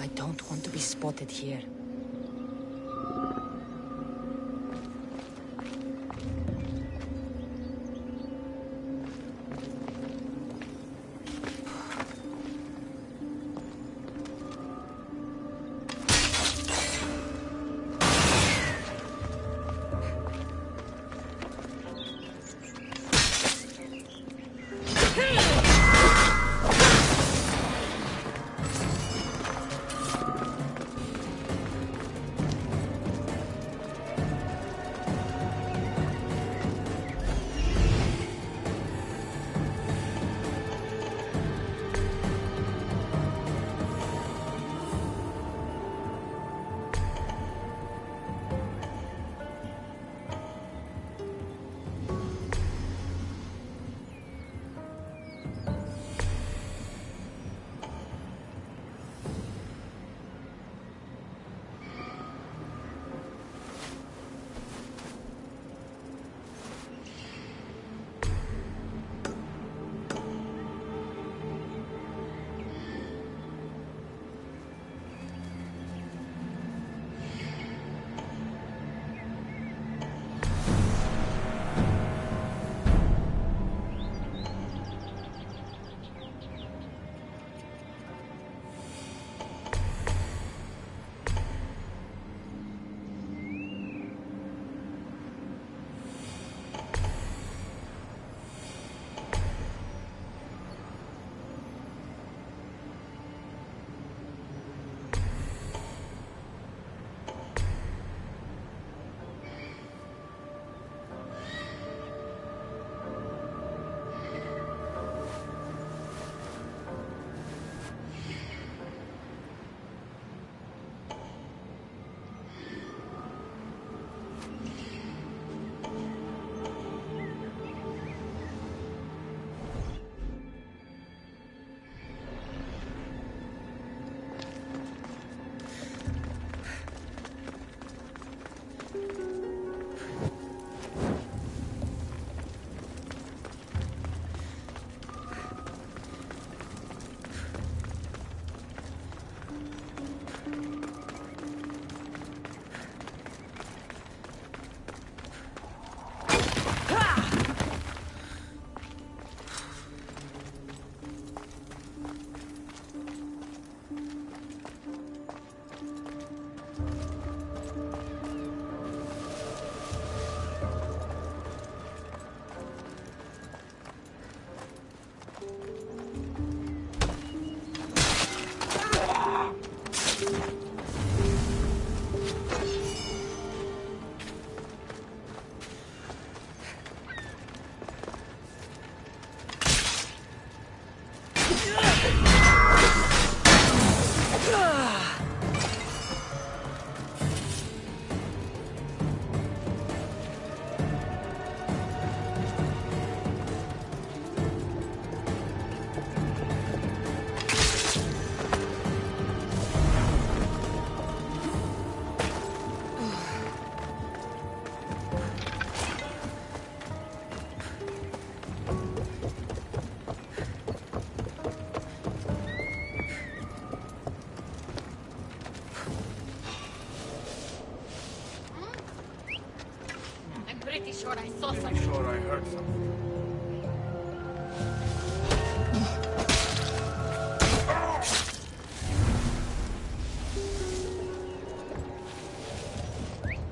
I don't want to be spotted here. I'm pretty sure I saw something. Pretty sure I heard something.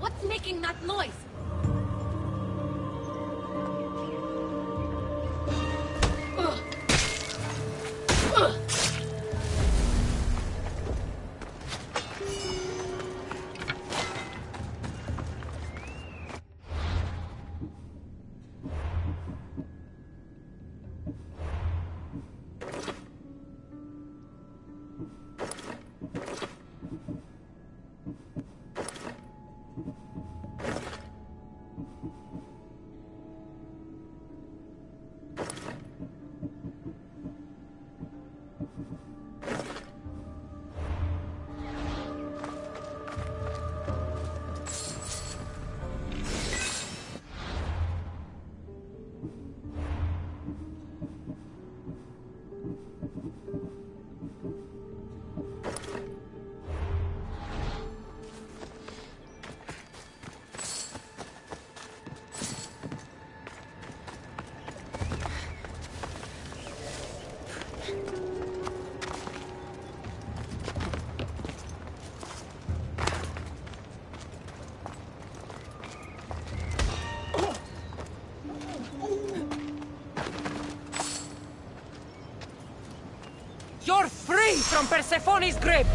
What's making that noise? You're free from Persephone's grip!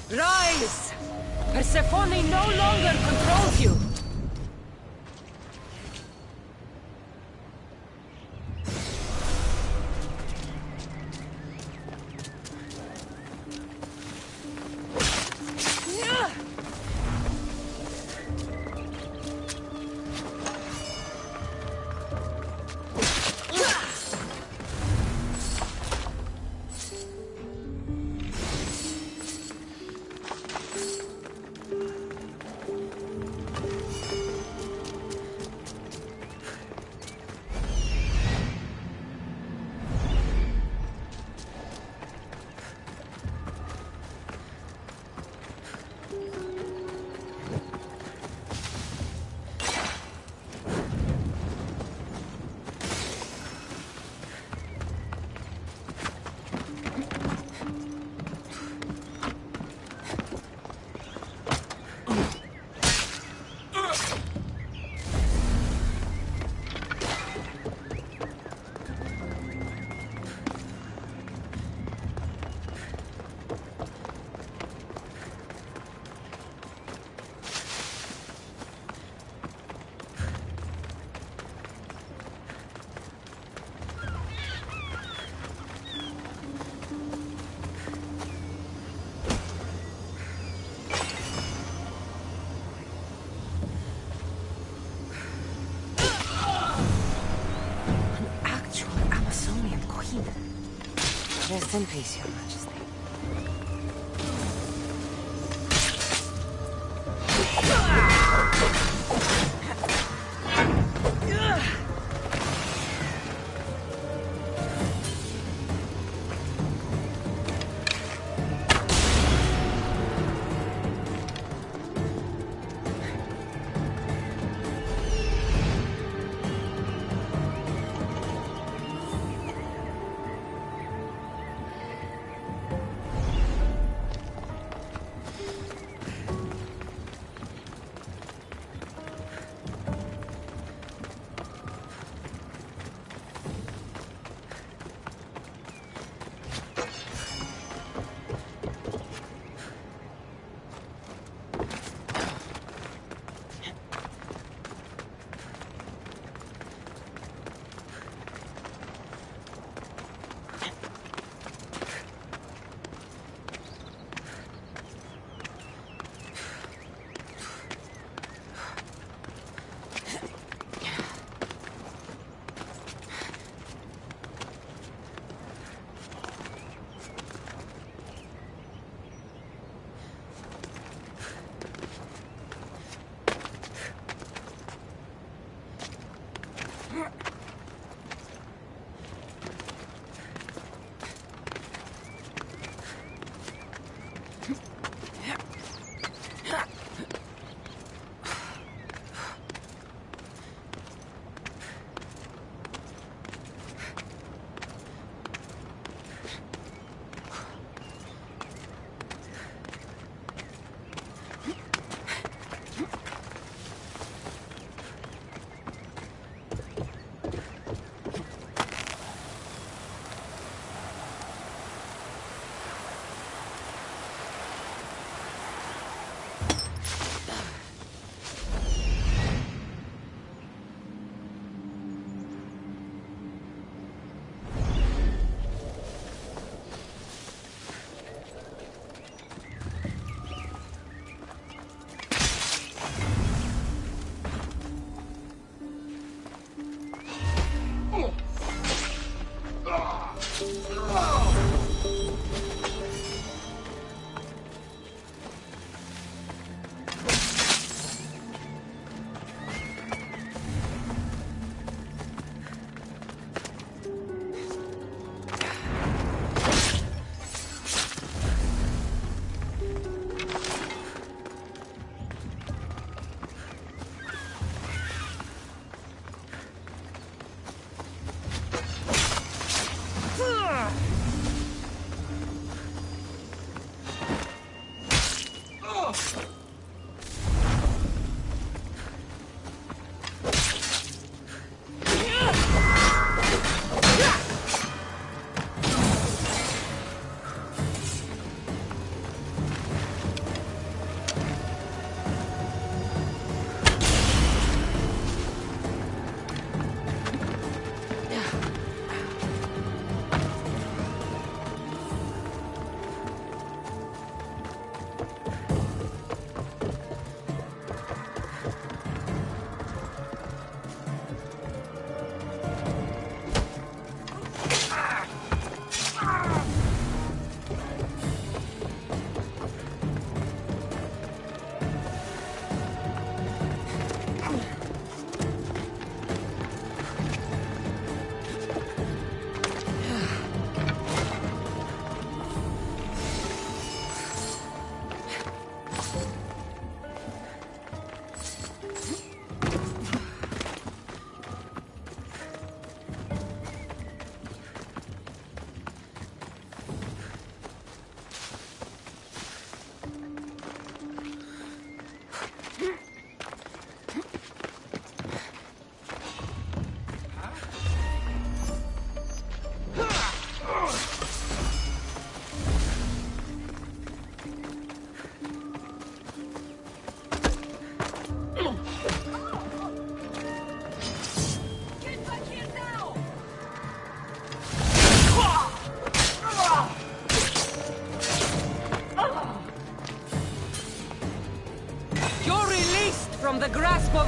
Rise! Persephone no longer controls you! Rest in peace, Your Majesty.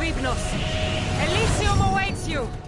Ribnos. Elysium awaits you!